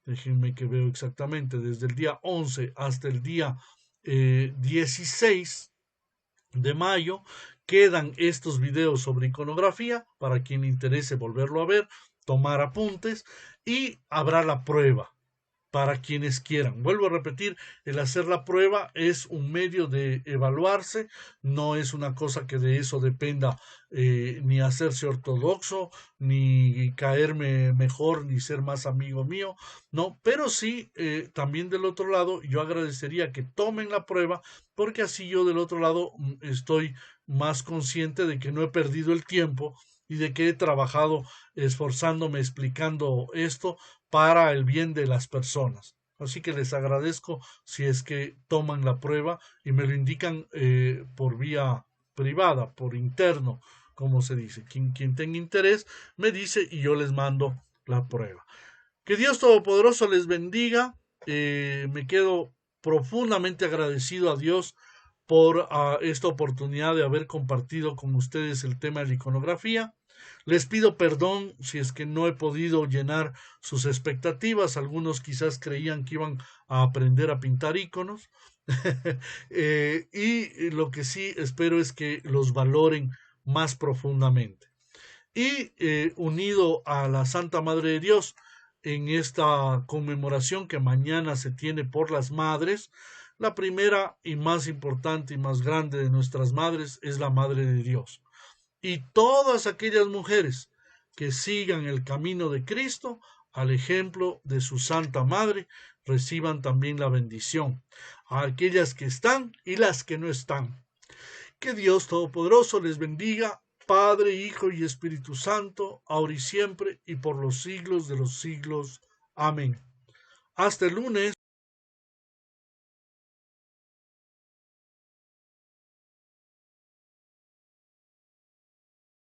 déjenme que veo exactamente, desde el día 11 hasta el día 16 de mayo, quedan estos videos sobre iconografía para quien le interese volverlo a ver, tomar apuntes y habrá la prueba. para quienes quieran. Vuelvo a repetir, el hacer la prueba es un medio de evaluarse, no es una cosa que de eso dependa ni hacerse ortodoxo, ni caerme mejor, ni ser más amigo mío, no, pero sí, también del otro lado, yo agradecería que tomen la prueba, porque así yo del otro lado estoy más consciente de que no he perdido el tiempo y de que he trabajado esforzándome explicando esto para el bien de las personas. Así que les agradezco si es que toman la prueba y me lo indican por vía privada, por interno, como se dice. Quien tenga interés me dice y yo les mando la prueba. Que Dios Todopoderoso les bendiga. Me quedo profundamente agradecido a Dios por esta oportunidad de haber compartido con ustedes el tema de la iconografía. Les pido perdón si es que no he podido llenar sus expectativas. Algunos quizás creían que iban a aprender a pintar iconos. Y lo que sí espero es que los valoren más profundamente. Y unido a la Santa Madre de Dios en esta conmemoración que mañana se tiene por las madres, la primera y más importante y más grande de nuestras madres es la Madre de Dios. Y todas aquellas mujeres que sigan el camino de Cristo, al ejemplo de su Santa Madre, reciban también la bendición. A aquellas que están y las que no están. Que Dios Todopoderoso les bendiga, Padre, Hijo y Espíritu Santo, ahora y siempre y por los siglos de los siglos. Amén. Hasta el lunes.